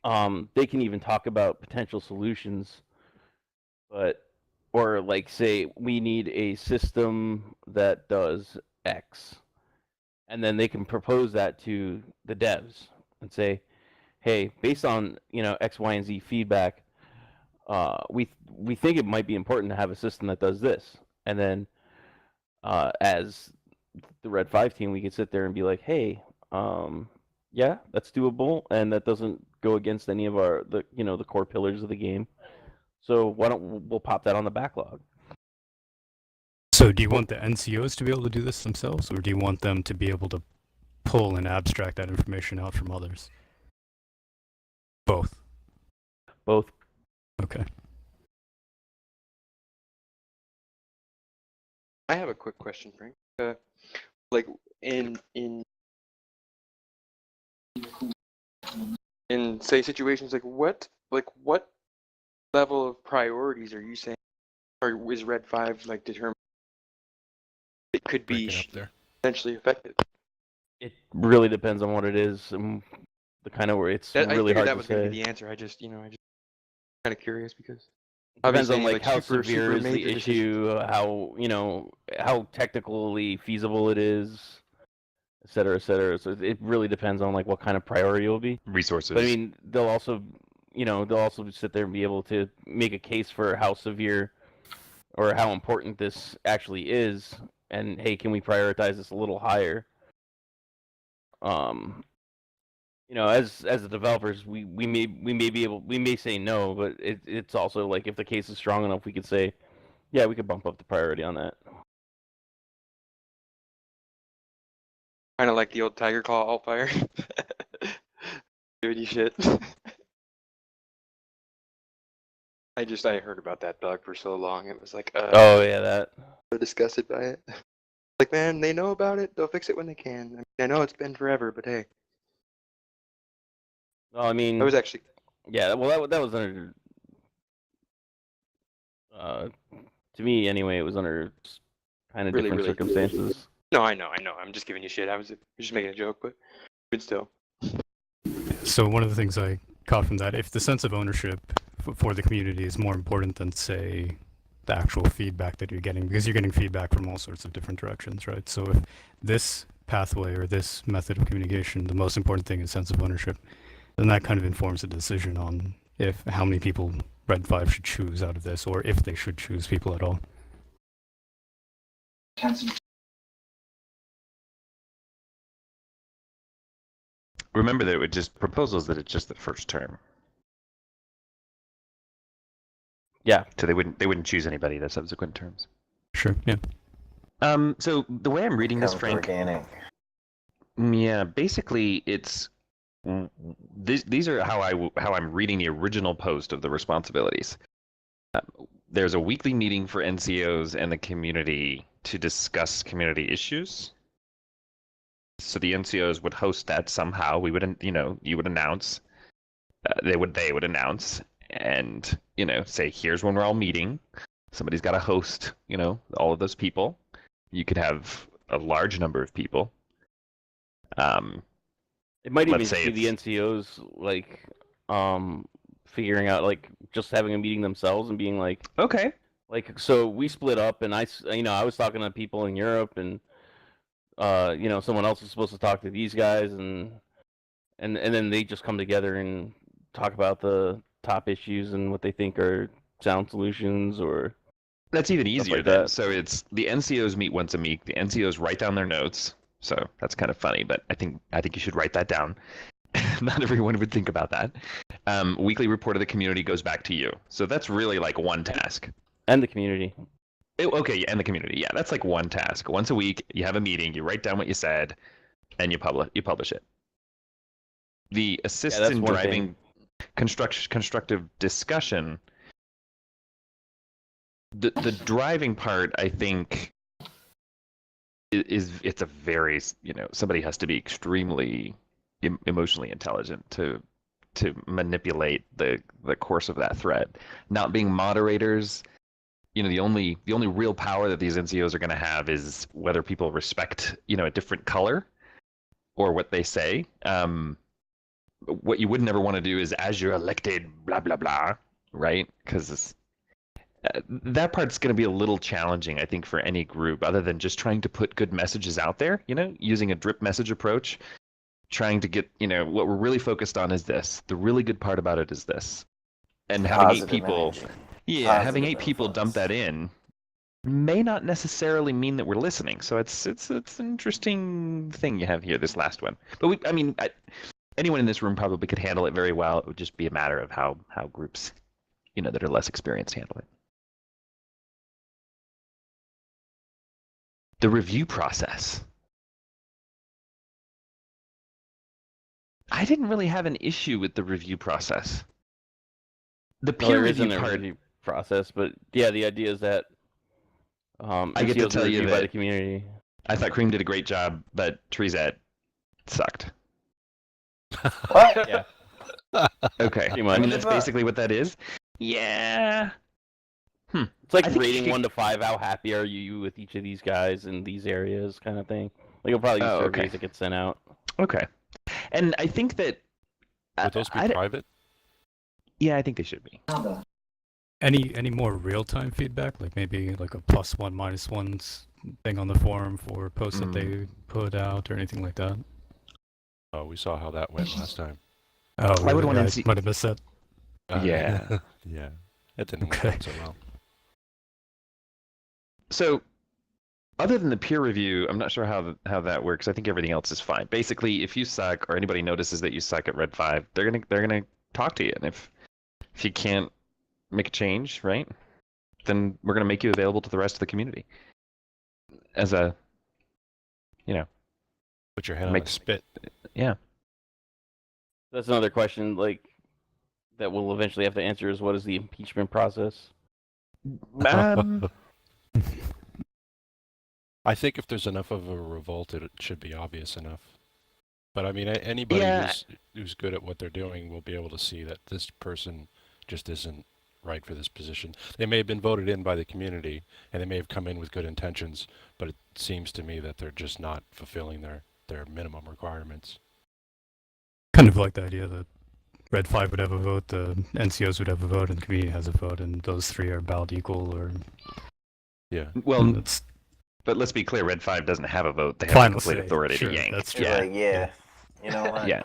they can even talk about potential solutions, or like say we need a system that does X, and then they can propose that to the devs and say, hey, based on X, Y, and Z feedback, we think it might be important to have a system that does this. And then as the Red 5 team, we could sit there and be like, hey, yeah, that's doable, and that doesn't go against any of the core pillars of the game. So why don't we'll pop that on the backlog? So do you want the NCOs to be able to do this themselves, or do you want them to be able to pull and abstract that information out from others? Both. Both. Okay. I have a quick question, Frank. Like in say situations like what level of priorities are you saying, or is Red 5 like determined it could be potentially affected? It really depends on what it is, and the kind of where it's really hard that to was say. going to be the answer. I just kind of curious because Depends on obviously, like how super severe is the major issue, how technically feasible it is, et cetera, et cetera. So it really depends on like what kind of priority it will be. Resources. But I mean, they'll also sit there and be able to make a case for how severe or how important this actually is, and hey, can we prioritize this a little higher? As the developers, we may say no, but it's also like if the case is strong enough, we could say, yeah, we could bump up the priority on that. kind of like the old Tiger Claw all fire. Doing you shit. I heard about that bug for so long. It was like oh yeah, that. So disgusted by it. Like, man, they know about it. They'll fix it when they can. I mean, I know it's been forever, but hey. Well, I mean, I was actually. Yeah, well, that was under. To me, anyway, it was under kind of different circumstances. No, I know. I'm just giving you shit. I was just making a joke, but still. So one of the things I caught from that, if the sense of ownership for the community is more important than, say, the actual feedback that you're getting, because you're getting feedback from all sorts of different directions, right? So if this pathway or this method of communication, the most important thing is sense of ownership, then that kind of informs a decision on how many people Red 5 should choose out of this, or if they should choose people at all. Remember that it's just the first term. Yeah. So they wouldn't choose anybody the subsequent terms. Sure. Yeah. So the way I'm reading this, Frank. Organic. Yeah. Basically, it's these are how I'm reading the original post of the responsibilities. There's a weekly meeting for NCOs and the community to discuss community issues. So the NCOs would host that somehow. We would, you would announce. They would announce, and say here's when we're all meeting. Somebody's got to host all of those people. You could have a large number of people. It might even let's say be the NCOs figuring out just having a meeting themselves and being like, okay, so we split up, and I was talking to people in Europe, and someone else was supposed to talk to these guys, and then they just come together and talk about the top issues and what they think are sound solutions, or that's even easier like then. that. So it's the NCOs meet once a week. The NCOs write down their notes. So that's kind of funny, but I think you should write that down. Not everyone would think about that. Weekly report of the community goes back to you. So that's really like one task. And the community. Okay, and the community. Yeah, that's like one task. Once a week, you have a meeting, you write down what you said, and you publish it. The assist in driving constructive discussion. The driving part, I think, it's a very somebody has to be extremely emotionally intelligent to manipulate the course of that thread. Not being moderators, the only real power that these NCOs are going to have is whether people respect a different color or what they say. What you would never want to do is, as you're elected, blah blah blah, right? Because that part's going to be a little challenging, I think, for any group, other than just trying to put good messages out there, using a drip message approach, trying to get, what we're really focused on is this. The really good part about it is this. And having Positive 8 people, energy. having 8 Positive people dump that in may not necessarily mean that we're listening. So it's an interesting thing you have here, this last one. But anyone in this room probably could handle it very well. It would just be a matter of how groups, that are less experienced handle it. The review process. I didn't really have an issue with the review process. The peer review part. Review process, but yeah, the idea is that I get to tell you by that the community. I thought Cream did a great job, but Trezat sucked. What? Yeah. Okay. I mean, that's basically what that is. Yeah. It's like rating 1 to 5. How happy are you with each of these guys in these areas, kind of thing. Like, you'll probably use surveys that get sent out. Okay. And I think that would those be private? Yeah, I think they should be. Any more real-time feedback, like maybe like a +1, -1 thing on the forum for posts that they put out or anything like that? Oh, we saw how that went last time. Oh, really? I would want to see. Might have missed that. Yeah. Yeah. It didn't work out so well. So, other than the peer review, I'm not sure how that works. I think everything else is fine. Basically, if you suck or anybody notices that you suck at Red 5, they're gonna talk to you, and if you can't make a change, right, then we're gonna make you available to the rest of the community. As a, put your head on a spit. Yeah. That's another question, that we'll eventually have to answer: is what is the impeachment process? I think if there's enough of a revolt, it should be obvious enough. But I mean, anybody who's good at what they're doing will be able to see that this person just isn't right for this position. They may have been voted in by the community, and they may have come in with good intentions, but it seems to me that they're just not fulfilling their minimum requirements. Kind of like the idea that Red 5 would have a vote, the NCOs would have a vote, and the community has a vote, and those 3 are ballot equal, or... Yeah. Well, but let's be clear, Red 5 doesn't have a vote. They have complete authority to yank. That's true. Yeah. You know what? Yeah.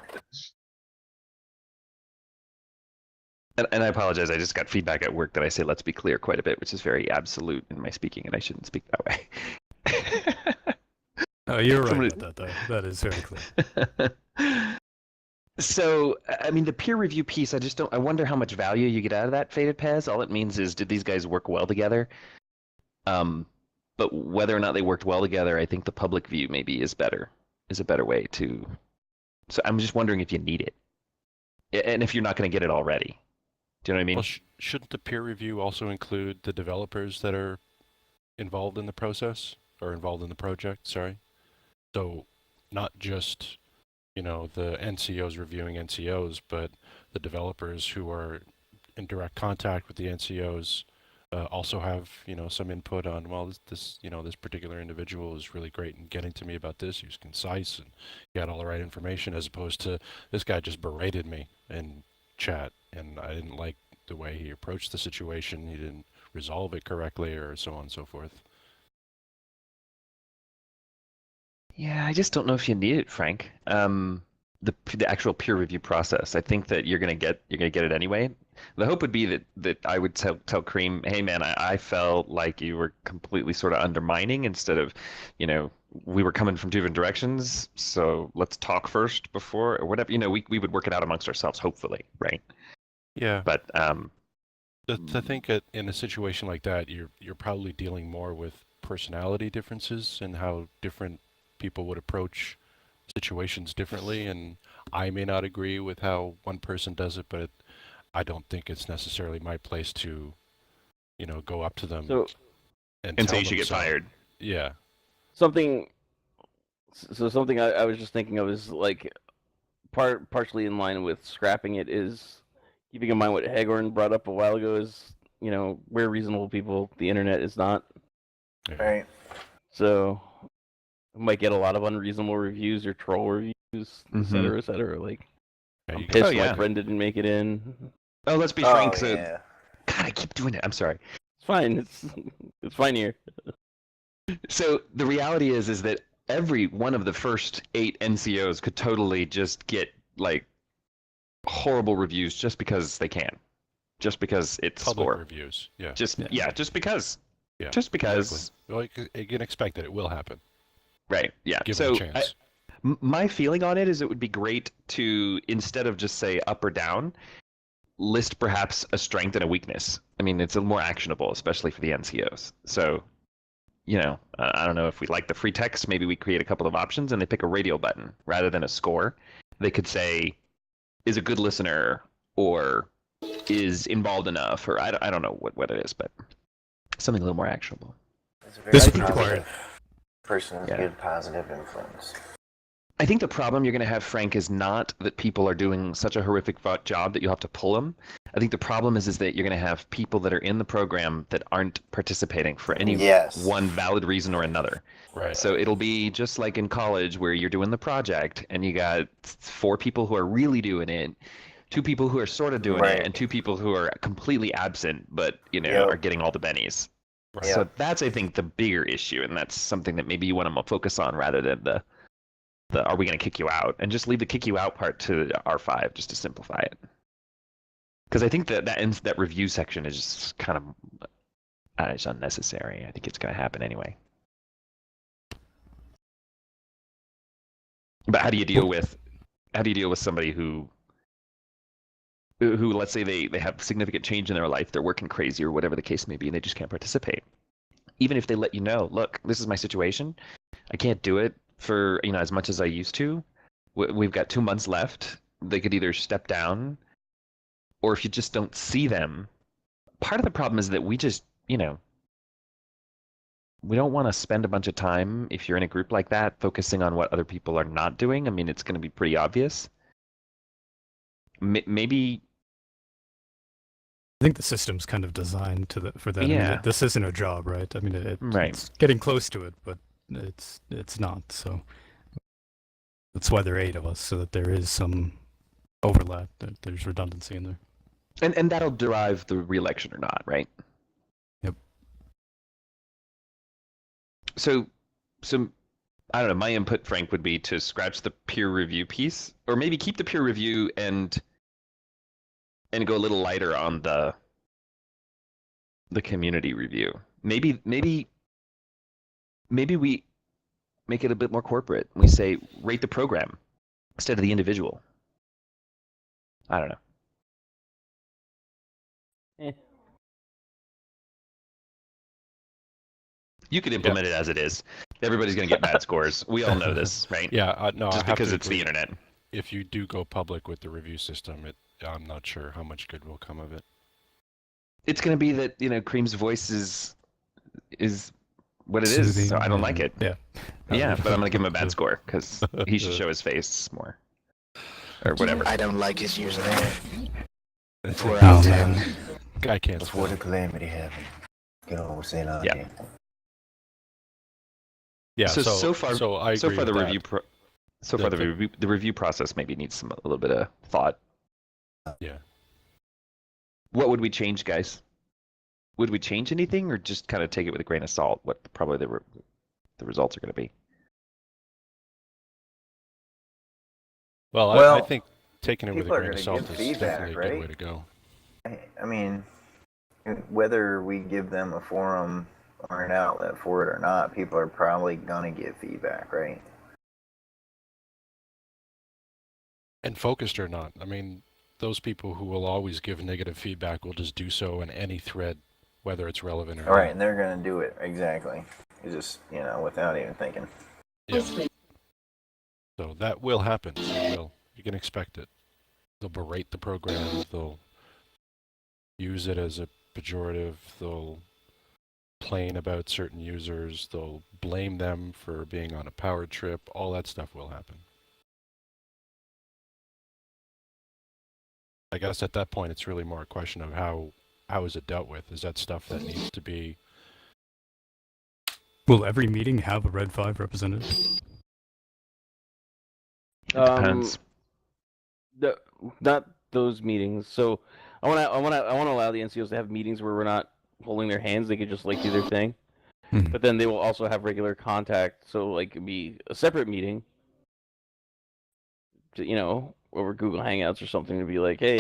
And I apologize, I just got feedback at work that I say let's be clear quite a bit, which is very absolute in my speaking, and I shouldn't speak that way. Oh, you're right about that, though. That is very clear. So, I mean, the peer review piece, I wonder how much value you get out of that, Faded Pez. All it means is, did these guys work well together? But whether or not they worked well together, I think the public view maybe is a better way to... So I'm just wondering if you need it. And if you're not going to get it already. Do you know what I mean? Well, shouldn't the peer review also include the developers that are involved in the process, or involved in the project, sorry? So not just, the NCOs reviewing NCOs, but the developers who are in direct contact with the NCOs also have, some input on, well, this particular individual is really great in getting to me about this. He was concise and he had all the right information, as opposed to this guy just berated me in chat, and I didn't like the way he approached the situation. He didn't resolve it correctly, or so on and so forth. Yeah, I just don't know if you need it, Frank. The actual peer review process. I think that you're gonna get it anyway. The hope would be that I would tell Cream, hey man, I felt like you were completely sort of undermining instead of, we were coming from two different directions, so let's talk first before, or whatever. We would work it out amongst ourselves, hopefully, right? Yeah. But I think in a situation like that, you're probably dealing more with personality differences and how different people would approach situations differently, and I may not agree with how one person does it, but I don't think it's necessarily my place to, go up to them and say tell you should them get so. fired. Yeah. Something I was just thinking of is like partially in line with scrapping it is keeping in mind what Hagorn brought up a while ago is, we're reasonable people, the internet is not. Right. So we might get a lot of unreasonable reviews or troll reviews, et cetera, et cetera. Like, I'm pissed my friend didn't make it in. Oh, let's be frank. So, yeah. God, I keep doing it. I'm sorry. It's fine. It's fine here. So the reality is that every one of the first 8 NCOs could totally just get like horrible reviews just because they can, just because it's Public sport. reviews. Yeah. Just because. Yeah. Just because. Exactly. Well, you can expect that it will happen. Right. Yeah. Give it a chance. My feeling on it is it would be great to, instead of just say up or down, list perhaps a strength and a weakness. I mean, it's a little more actionable, especially for the NCOs. So, I don't know if we like the free text, maybe we create a couple of options and they pick a radio button rather than a score. They could say, is a good listener, or is involved enough, or I don't know what it is, but something a little more actionable. It's a very positive person with good positive influence. I think the problem you're going to have, Frank, is not that people are doing such a horrific job that you have to pull them. I think the problem is that you're going to have people that are in the program that aren't participating for any one valid reason or another. Right. So it'll be just like in college where you're doing the project and you got 4 people who are really doing it, 2 people who are sort of doing it, and 2 people who are completely absent but, are getting all the bennies. Right. So that's, I think, the bigger issue, and that's something that maybe you want to focus on rather than the are we going to kick you out, and just leave the kick you out part to R5 just to simplify it. Because I think that review section is just kind of it's unnecessary. I think it's going to happen anyway. But how do you deal with somebody who let's say they have significant change in their life, they're working crazy or whatever the case may be, and they just can't participate? Even if they let you know, look, this is my situation, I can't do it for as much as I used to. We've got 2 months left. They could either step down, or if you just don't see them. Part of the problem is that we just we don't want to spend a bunch of time, if you're in a group like that, focusing on what other people are not doing. I mean, it's going to be pretty obvious. Maybe. I think the system's kind of designed for that. Yeah. I mean, this isn't a job, right? I mean, it's getting close to it, but it's not. So that's why there are 8 of us, so that there is some overlap, that there's redundancy in there. And that'll derive the re-election or not, right? Yep. So I don't know, my input, Frank, would be to scratch the peer review piece, or maybe keep the peer review and go a little lighter on the community review. Maybe we make it a bit more corporate. We say rate the program instead of the individual. I don't know. You could implement it as it is. Everybody's going to get bad scores. We all know this, right? Yeah, no. Just because it's the internet. If you do go public with the review system, I'm not sure how much good will come of it. It's going to be that Cream's voice is what it Soothing, is. So I don't like it. Yeah. Yeah, but I'm going to give him a bad score because he should show his face more, or whatever. I don't like his username. Before Oh man. Guy can't Before spell. the calamity happened. Get over say that Yeah. again. Yeah. So far, I agree the with that. review the review process maybe needs a little bit of thought. Yeah. What would we change, guys? Would we change anything, or just kind of take it with a grain of salt? What probably the results are going to be? Well, I think taking it with a people are grain of going to salt give is feedback, definitely a right? good way to go. I mean, whether we give them a forum or an outlet for it or not, people are probably going to give feedback, right? And focused or not, I mean, those people who will always give negative feedback will just do so in any thread, whether it's relevant or All right, not. and they're going to do it exactly. You just, without even thinking. Yeah. So that will happen. It will. You can expect it. They'll berate the program. They'll use it as a pejorative. They'll complain about certain users. They'll blame them for being on a power trip. All that stuff will happen. I guess at that point, it's really more a question of how is it dealt with? Is that stuff that needs to be... Will every meeting have a Red 5 representative? Depends. Not those meetings. So I want to allow the NCOs to have meetings where we're not holding their hands. They could just like do their thing. But then they will also have regular contact. So like it'd be a separate meeting. To, over Google Hangouts or something to be like, hey,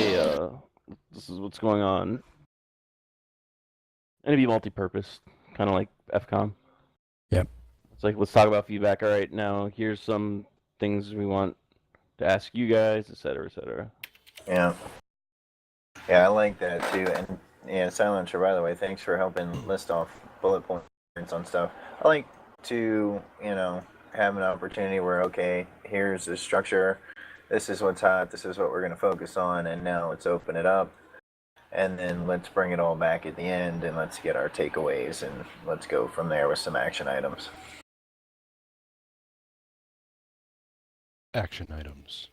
this is what's going on. And it'd be multi-purpose, kind of like FCOM. Yep. It's like, let's talk about feedback. All right, now here's some things we want to ask you guys, et cetera, et cetera. Yeah. Yeah, I like that too. And yeah, Silencer, by the way, thanks for helping list off bullet points on stuff. I like to, have an opportunity where, okay, here's the structure. This is what's hot. This is what we're going to focus on. And now let's open it up. And then let's bring it all back at the end and let's get our takeaways and let's go from there with some action items. Action items.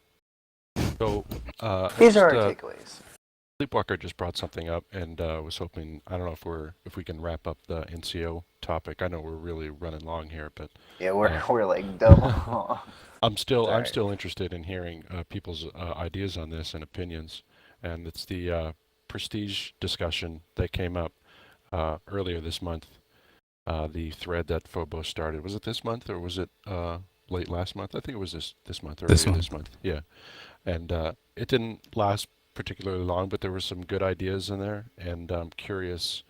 So, these are our takeaways. Sleepwalker just brought something up, and was hoping, I don't know if we can wrap up the NCO topic. I know we're really running long here, but yeah, we're like double. I'm still interested in hearing people's ideas on this and opinions, and it's the prestige discussion that came up earlier this month. The thread that Phobos started, was it this month or was it late last month? I think it was this month or earlier this month. Yeah, and it didn't last particularly long, but there were some good ideas in there, and I'm curious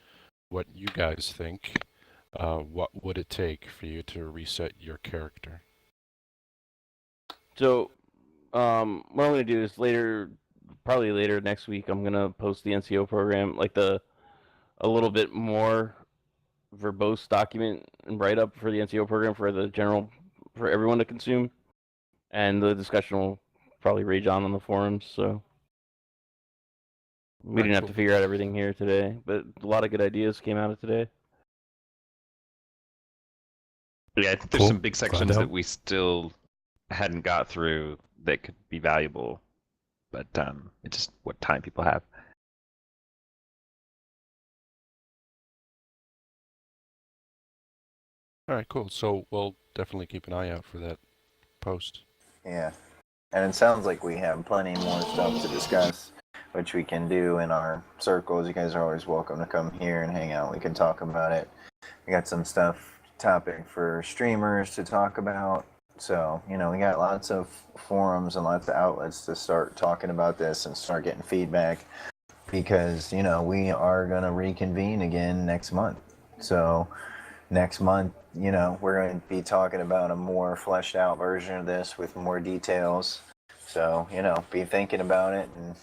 what you guys think. What would it take for you to reset your character? So, what I'm gonna do is probably later next week, I'm gonna post the NCO program, like a little bit more verbose document and write up for the NCO program for everyone to consume, and the discussion will probably rage on the forums. So we didn't have to figure out everything here today, but a lot of good ideas came out of today. Yeah, I think there's some big sections that we still hadn't got through that could be valuable, but it's just what time people have. All right, cool. So we'll definitely keep an eye out for that post. Yeah. And it sounds like we have plenty more stuff to discuss, which we can do in our circles. You guys are always welcome to come here and hang out. We can talk about it. We got some topic for streamers to talk about. So, we got lots of forums and lots of outlets to start talking about this and start getting feedback because, we are going to reconvene again next month. So next month, we're going to be talking about a more fleshed out version of this with more details. So, be thinking about it and,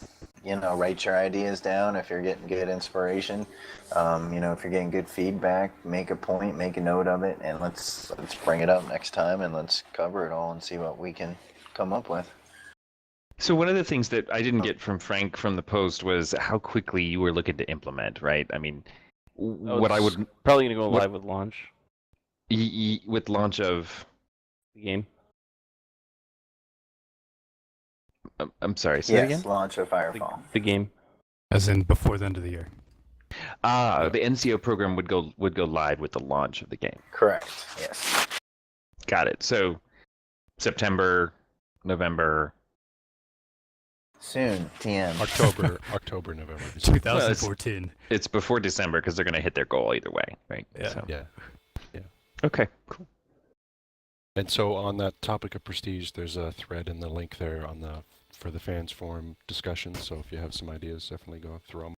write your ideas down if you're getting good inspiration. If you're getting good feedback, make a point, make a note of it, and let's bring it up next time and let's cover it all and see what we can come up with. So one of the things that I didn't get from Frank from the post was how quickly you were looking to implement, right? I mean, what I would probably going to go live with launch. With launch of the game. I'm sorry. Say it again? Launch of Firefall. The game. As in before the end of the year. The NCO program would go live with the launch of the game. Correct. Yes. Got it. So September, November. Soon. TM. October, November. 2014. Well, it's before December because they're going to hit their goal either way, right? Yeah. So. Yeah. Okay. Cool. And so on that topic of prestige, there's a thread in the link there for the fans forum discussion. So if you have some ideas, definitely go through them.